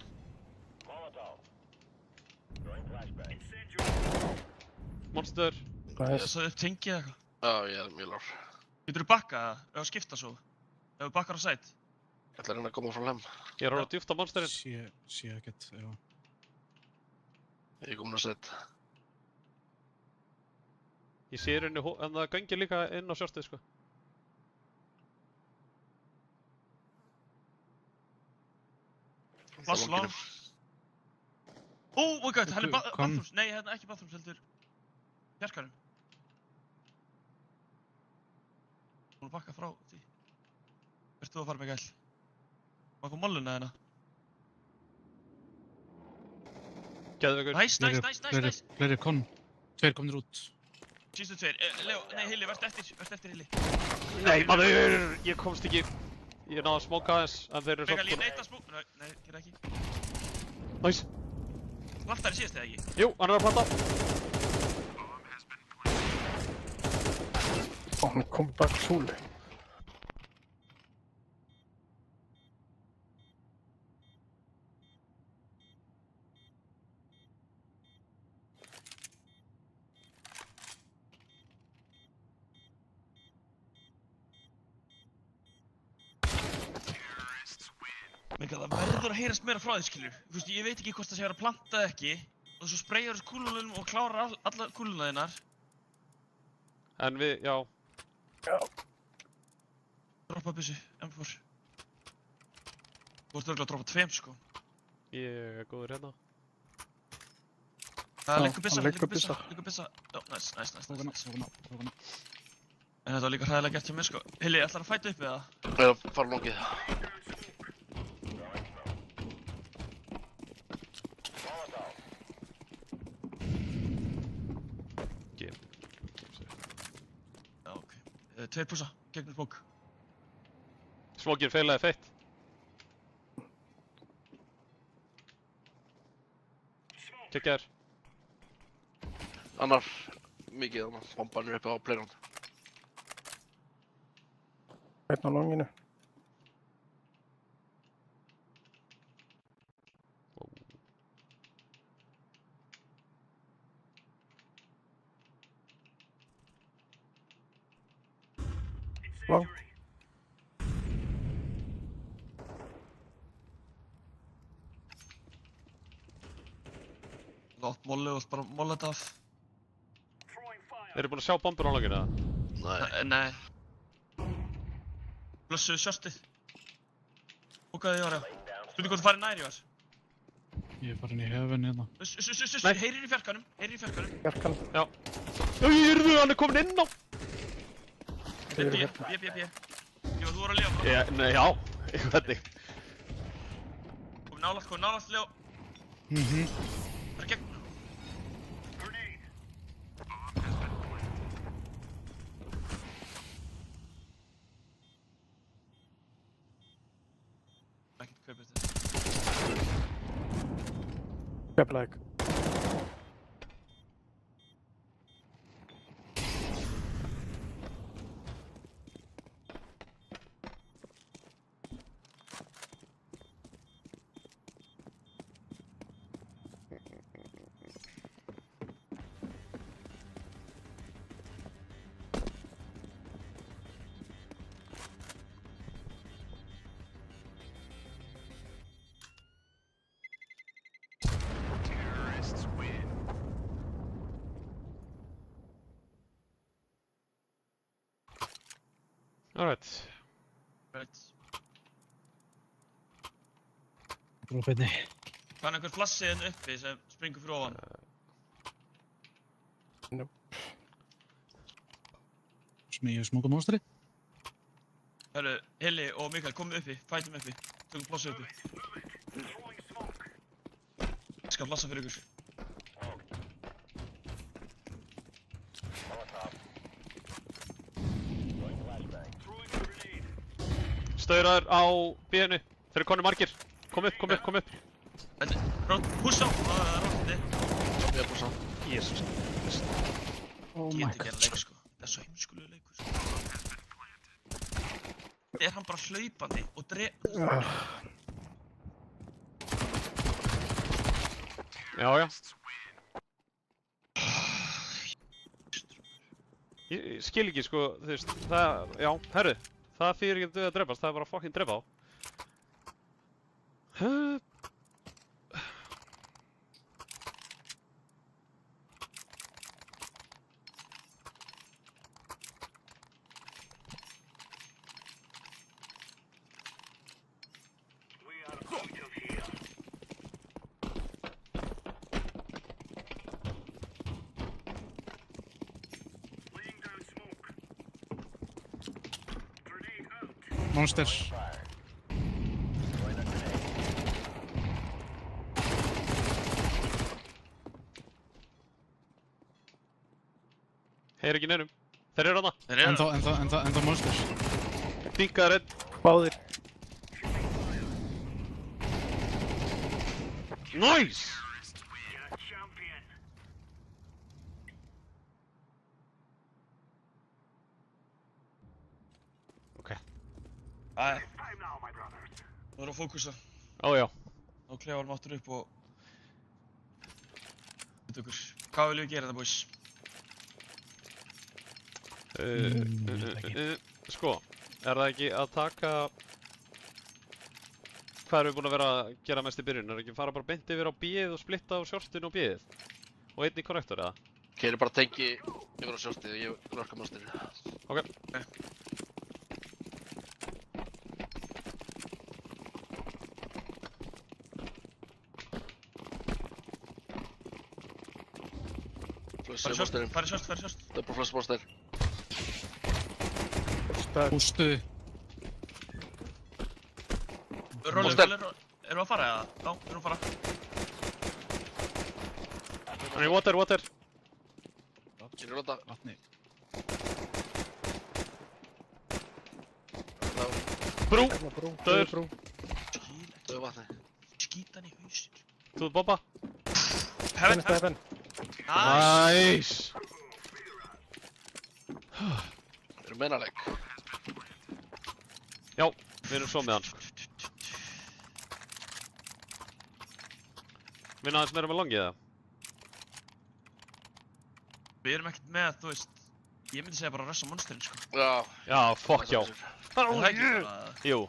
Monster. Nice. Svo upp tengi eða eitthvað. Já, ég er mjög lár. Geturðu bakka það? Ef að skipta svo? Ef þú bakkar á site? Ég ætla að reyna að koma frá lem. Ég er að horfa djúpt á monsterinn. Sé ekkert, já. Ég er komin að setja. Ég sé í rauninni en það gangir líka inn á shortið, sko. Flash long. Oh my god, hann er Kom. bathrooms. Nei, hérna ekki bathrooms, heldur fjarkanum. Hún er bakka frá því. Ert þú að fara með gæl? Má koma molluna hérna. Geðveikur. Nice. Fleiri kon. Tveir komnir út. Sístu tveir. Leo, nei Hilli, verðt eftir Hilli. Nei, maður, ég komst ekki. Ég náði að smóka aðeins, en þeir eru Megal, ég svona... neita að smók. Nei, gera ekki. Nice. Vartar í síðast eða ekki? Jú, hann er að planta. Ó, hann kom bak súli. Megal, það verður að heyrast meira frá þér, skilur. Þú veist, ég veit ekki hvort það sé að planta eða ekki. Og svo spreyjar þessu kúlunum og klárar alla kúluna þinnar. En við, já. Droppa byssu, M4. Þú ert örugglega að droppa tveim, sko. Ég er góður hérna. Það Já, liggur byssa, hann liggur byssa. liggur byssa. Já, nice. Tókana. En þetta var líka hræðilega gert hjá mér, sko. Hilli, ætlar að fæta upp við það? Ég er að fara longið. Já, ok. Tveir pússa, gegnum smók. Smókin feilaði feitt. Gekkjar. Annar, mikið annar. Bomban er uppi á playground. Einn á longinu. Long. Látt molli og bara molla þetta af. Eru búin að sjá bombur á langinu, eða? Nei. Nei. Blössuðu shortið. Bókaði þið ára. Spurning hvort þú farið nær í var. Ég er farin í höfun hérna. Heyrir í fjarkanum. Bjarkan. Já. Írðu, hann er komin inn á! Þetta er B. Jó, þú voru að lifa bara. Nei, já. Hvernig? Komið nálægt, Leo. Það er gegn. Ekkert kaupið þetta. Keflæk. Alright. Brófeinni. Það er einhver flassi hérna uppi sem springur fyrir ofan. Smíðu smókamónstri. Hörru, Hilli og Mikael, komið uppi, fætum uppi. Tökum plassi uppi. Ég skal plassa fyrir ykkur. Stauraður á B-inu. Þeir eru konur margir. Kom upp. Pússa á, það er ráttið. Ég er pússa. Jesus. Oh Get my ekki að leik sko. Það er svo heimskulegur leikur. Þetta er hann bara hlaupandi og Já. Ég skil ekki sko, þú veist, það, já, herru. Það fyrir ekki að drefast, það er bara fucking drepa á. Monsters. Heyr ekki neinum. Þeir eru hana. Ennþá monsters. Dinkaður einn. Báðir. Nice! Æ. Þú verður að fókusa. Já. Þá klefarum aftur upp og... Hvað viljum við gera þetta, boys? Sko, er það ekki að taka... Hvað erum við búin að vera að gera mest í byrjun? Er það ekki að fara bara beint yfir á B-ið og splitta á shortinu og B-ið? Og einn í konnektor, eða? Keirir bara tengi yfir á shortið og ég rökka monsterinu. Ok. Flössu monsterinn. Færi sjöst. Það er bara flössu monster. Pústu. Monster. Erum við að fara eða? Já, erum við að fara. Hann er water. Keirir rota. Vatni. Brú! Brú. Döður. Döðu vatni. Skýta hann í hausinn. Þú ert bomba. Heaven. Nice! Við erum meinaleg. Já, við erum svo með hann. Vinna aðeins meira með langið, eða? Við erum ekkert með, þú veist... Ég myndi segja bara að ressa monsterinn, sko. Já, fuck já. Er það ekki bara... Jú.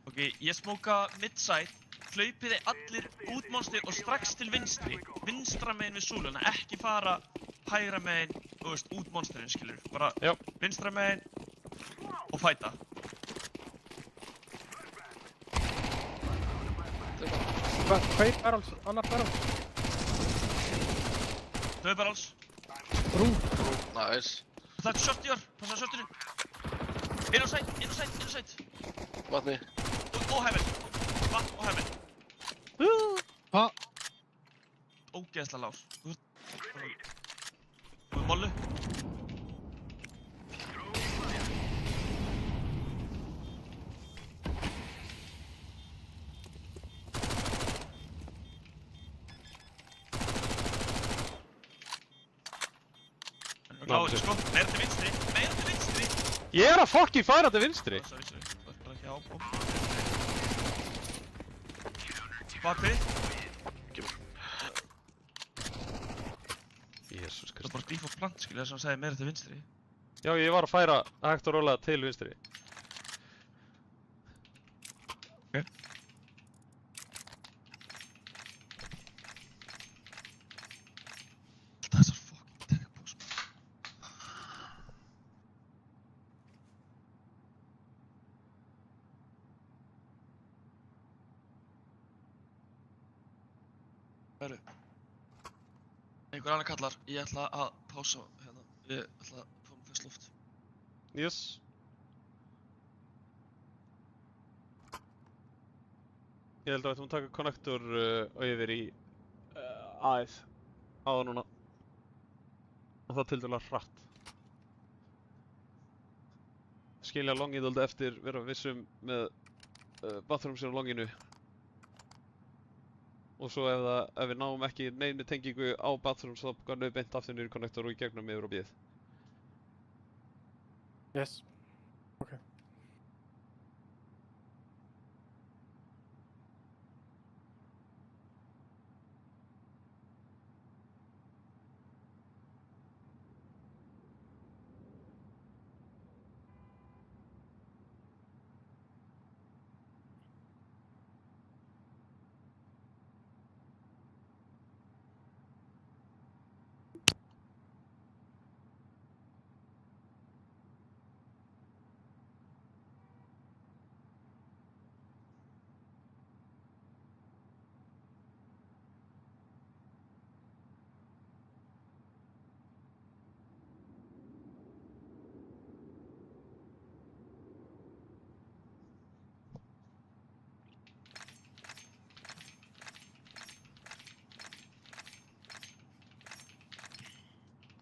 Ok, ég smóka midside. Hlaupiði allir út monster og strax til vinstri. Vinstra megin við súluna, ekki fara hægra megin, þú veist, út monsterinn, skilur. Bara vinstra megin og fæta. Tveir barrels, annar barrels. Tvö barrels. Nice. Það er short í ár, passa shortinu. Inn á sæt. Vatni. Og heaven. Vatn og heaven. Hvað? Ógeðslega lás. Þú ert mollu. Kláður, sko. Meira til vinstri. Ég er að fucking færa til vinstri! Sorry. Það er bara ekki á. Bakvið. Jesús Það er Kristur. bara default plant, skilja, þess að hann sagði meira til vinstri. Já, ég var að færa hægt og rólega til vinstri. Alltaf þessar fucking techbooks, man. Herru. Einhver annar kallar, ég ætla að pása hérna. Ég ætla að fá mér fyrst loft. Yes. Ég held að við ætlum að taka konnektor og yfir í æð áða núna. Og það tildulega hratt. Skilja longið aldrei eftir, vera vissum með bathrooms á longinu. Og svo ef við náum ekki neinu tengingu á bathrooms þá ganum við beint aftur niður í konnektor og í gegnum yfir á bíð. Yes. Ok.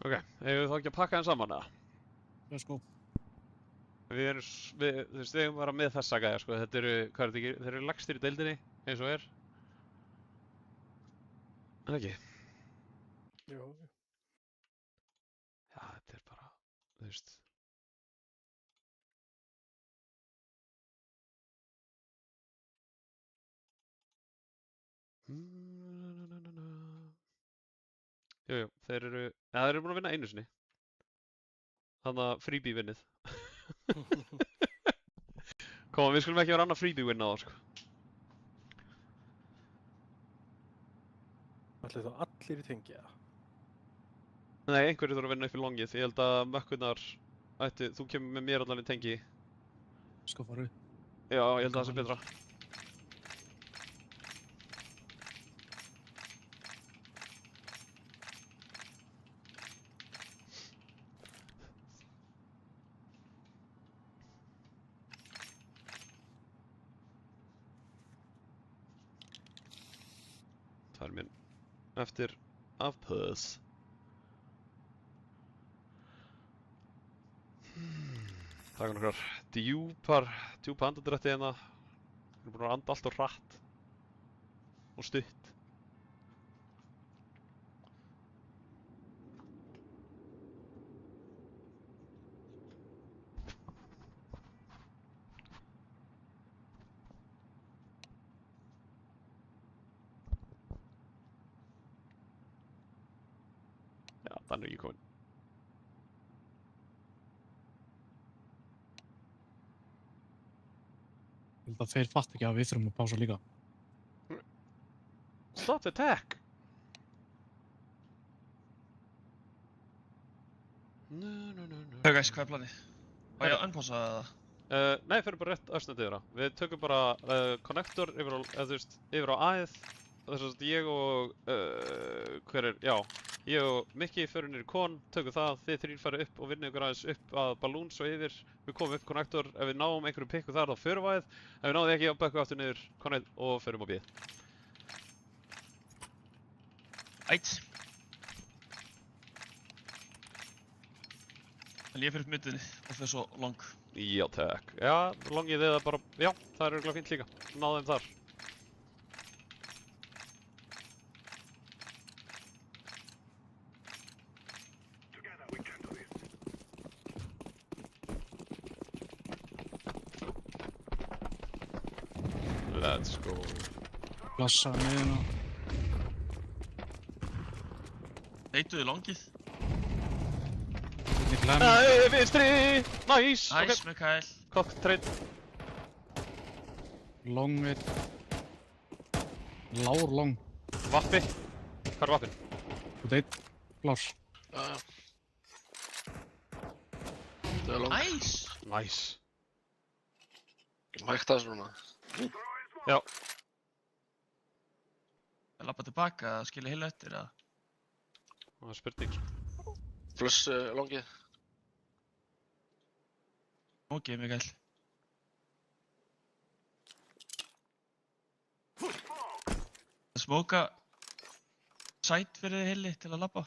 Ok, eigum við þá ekki að pakka þeim saman eða? Let's go. Þú veist, við eigum að vera með þessa gæja sko, þetta eru, hvað er þetta ekki, þeir eru lagstir í deildinni, eins og er. En ekki? Jú. Já, þetta er bara, þú veist. Jú, þeir eru búin að vinna einu sinni. Þannig að freebie vinnið. Koma, við skulum ekki vera annað freebie win á það, sko. Ætli þá allir í tengi, eða? Nei, einhverju þurfa að vinna upp í longið. Ég held að mökkurnar ætti, þú kemur með mér allan í tengi. Sko fara upp. Já, ég held að það sé betra. Það er minn eftir afpöðs. Taka nokkrar djúpa andadrætti hérna. Við erum búin að anda allt og hratt. Og stutt. Já, þannig er ekki komin. Ég held að þeir fatt ekki að við þurfum að pása líka. Stop the attack! Hey guys, hvað er planið? Á ég að unpása það? Nei, fyrir bara rétt östnandi yfir á. Við tökum bara konnektor yfir á æð þess að ég og, ég og Mikki förum niður í kon, tökum það, þið þrír farið upp og vinnum ykkur aðeins upp að balloons og yfir. Við komum upp konnektor, ef við náum einhverju pikku þar þá förum við, ef við náðum ekki á bökku aftur niður connect og förum á bíð. Ætt. En ég fyrir upp middinni og fyrir svo long. Já, takk. Já, longið eða bara, já, það er örugglega fínt líka. Náðum þar. Let's go. Blassa miðuna. Neituðu longið. Í glenn. Vinstri! Nice! Nice, Mikael. Cock trade. Long einn. Lár long. Vappi. Hvað er vappin? Út einn. Blás. Það er langt. Nice. Nice. Mækt það svona. Já. Að labba tilbaka að skilja heila eftir að... Það er spurning. Plus longið. Ok, Mikael. Að smóka sæt fyrir þig heili til að labba.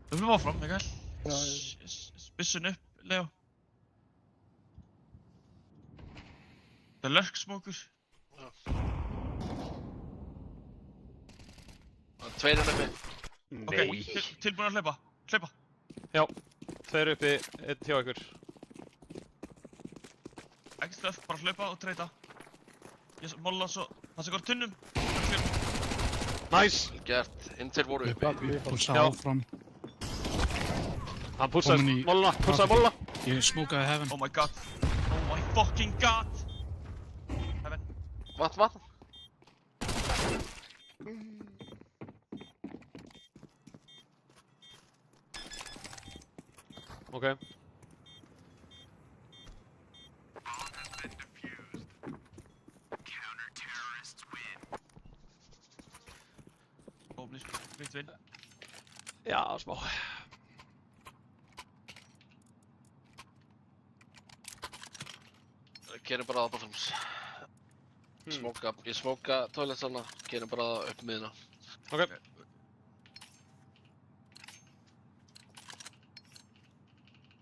Við fyrir áfram, Mikael. Spissun upp, Leo. Það er lurksmókur. Það er tveir uppi. Ok, tilbúin að hlaupa. Hlaupa. Já. Tveir uppi, einn hjá ykkur. Ekki stöf, bara hlaupa og treyta. Ég molla svo... Það sé hvort tunnum. Nice! Vel gert. Intil voru uppi. Pulsa Já. áfram. Hann pússaði Komin í- molluna, pússaði molluna. Ég smókaði heaven. Oh my god. Oh my fucking god. Heaven. Vatn. Ok. Oh, please. Great win. Já, smá. Gerum bara það bottoms. Ég smóka toilet þarna. Gerum bara það upp miðuna. Ok.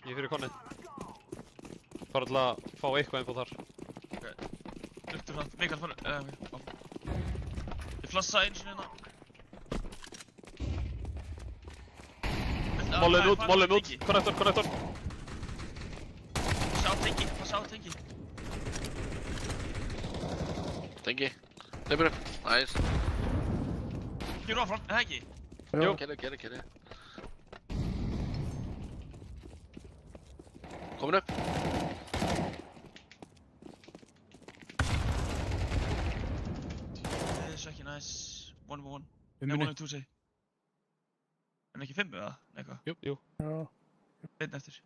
Ég fyrir konni. Bara til að fá eitthvað info þar. Luktur hratt. Mikael fara... Ég flassa einu sinni hérna. Mollin út, Connector. Passa á tengi. Tengi. Hleypur upp. Nice. Gjur áfram, er það ekki? Jú. Gerðu. Komin upp. Það er svo ekki næs. 1v1. Fimm Nei, minni. 1v2 segi. En ekki 5 eða? Nei, eitthvað. Jú. Já. Einn eftir.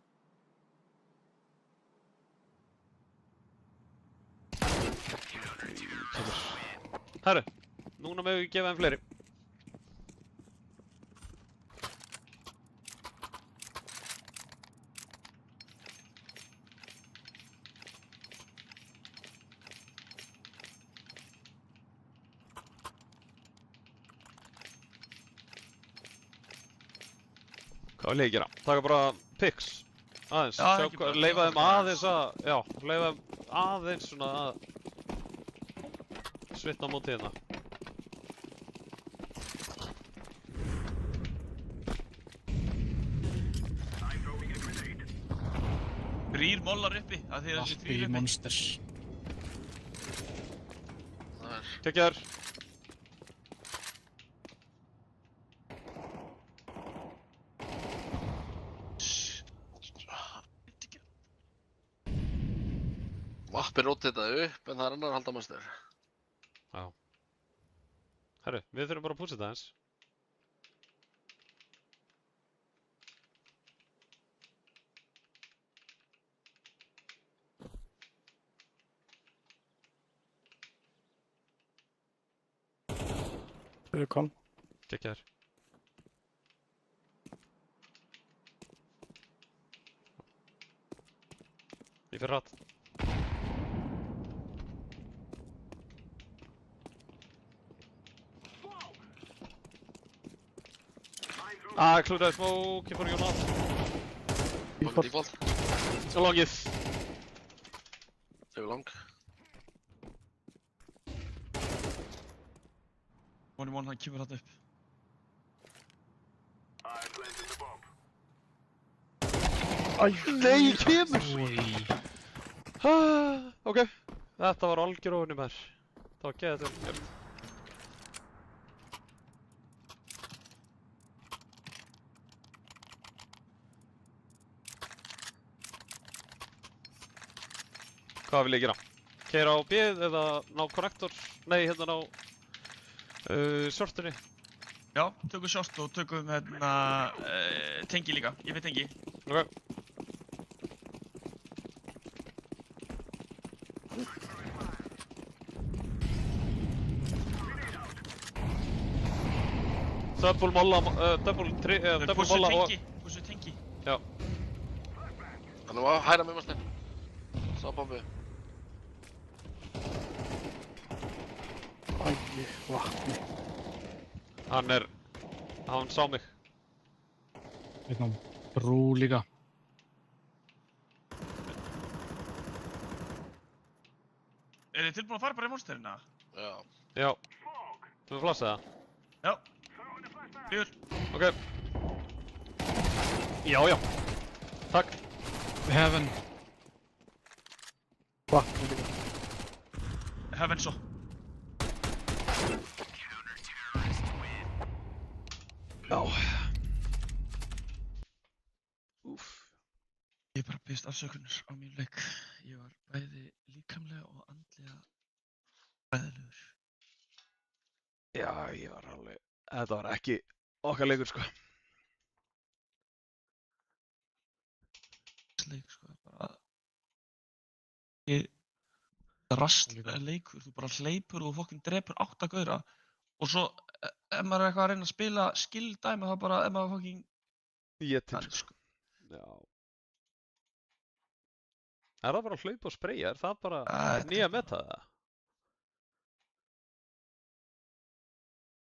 Herru, núna mögum við gefa þeim fleiri. Hvað vil ég gera? Taka bara picks. Aðeins, Já, sjá ekki hvað, bara- leifa þeim aðeins að, já, leifa þeim aðeins svona að svitna á móti hérna. Þrír mollar uppi, af því að þessi Vappi þrír í uppi. monsters. Það er... Kekjaður. Vappi rótið þetta upp, en það er annar haldamastur. Já. Herru, við þurfum bara að pússa þetta eins. Fyrir kon. Gekkjaður. Ég fyrir rætt. Klúraði smoke, ég fór Jónas. Long default. Og longið. Þau long. One hann kemur þetta upp. Nei, kemur! Úi. Ok, þetta var algjör óvinni með þér. Það var geðið vel gert. Hvað vil ég gera? Keyra á B eða ná connector? Nei, hérna ná shortunni. Já, tökum short og tökum hérna tengi líka, ég veit tengi. Ok. Double molla, double molla og... Pussu tengi. Já. Hann var að hæra með Marstein. Sá bombi. Æi, vatni. Hann sá mig. Einn á brú líka. Þið tilbúin að fara bara í monsterina? Já. Já. Þú með flassa það? Já. Flygur. Ok. Já. Takk. Heaven. Vatni líka. Heaven svo. Já. Úff. Ég bara biðst afsökunar á mínu leik. Ég var bæði líkamlega og andlega bæðilegur. Já, ég var alveg... Þetta var ekki okkar leikur, sko. Leik sko, bara... Rast leikur, þú bara hleypur og fokkin drepur 8 gaura og svo ef maður er eitthvað að reyna að spila skill dæmi þá bara ef maður fokkin... Ég til, sko. Já. Er það bara að hlaupa og spreyja? Er það bara nýja meta það?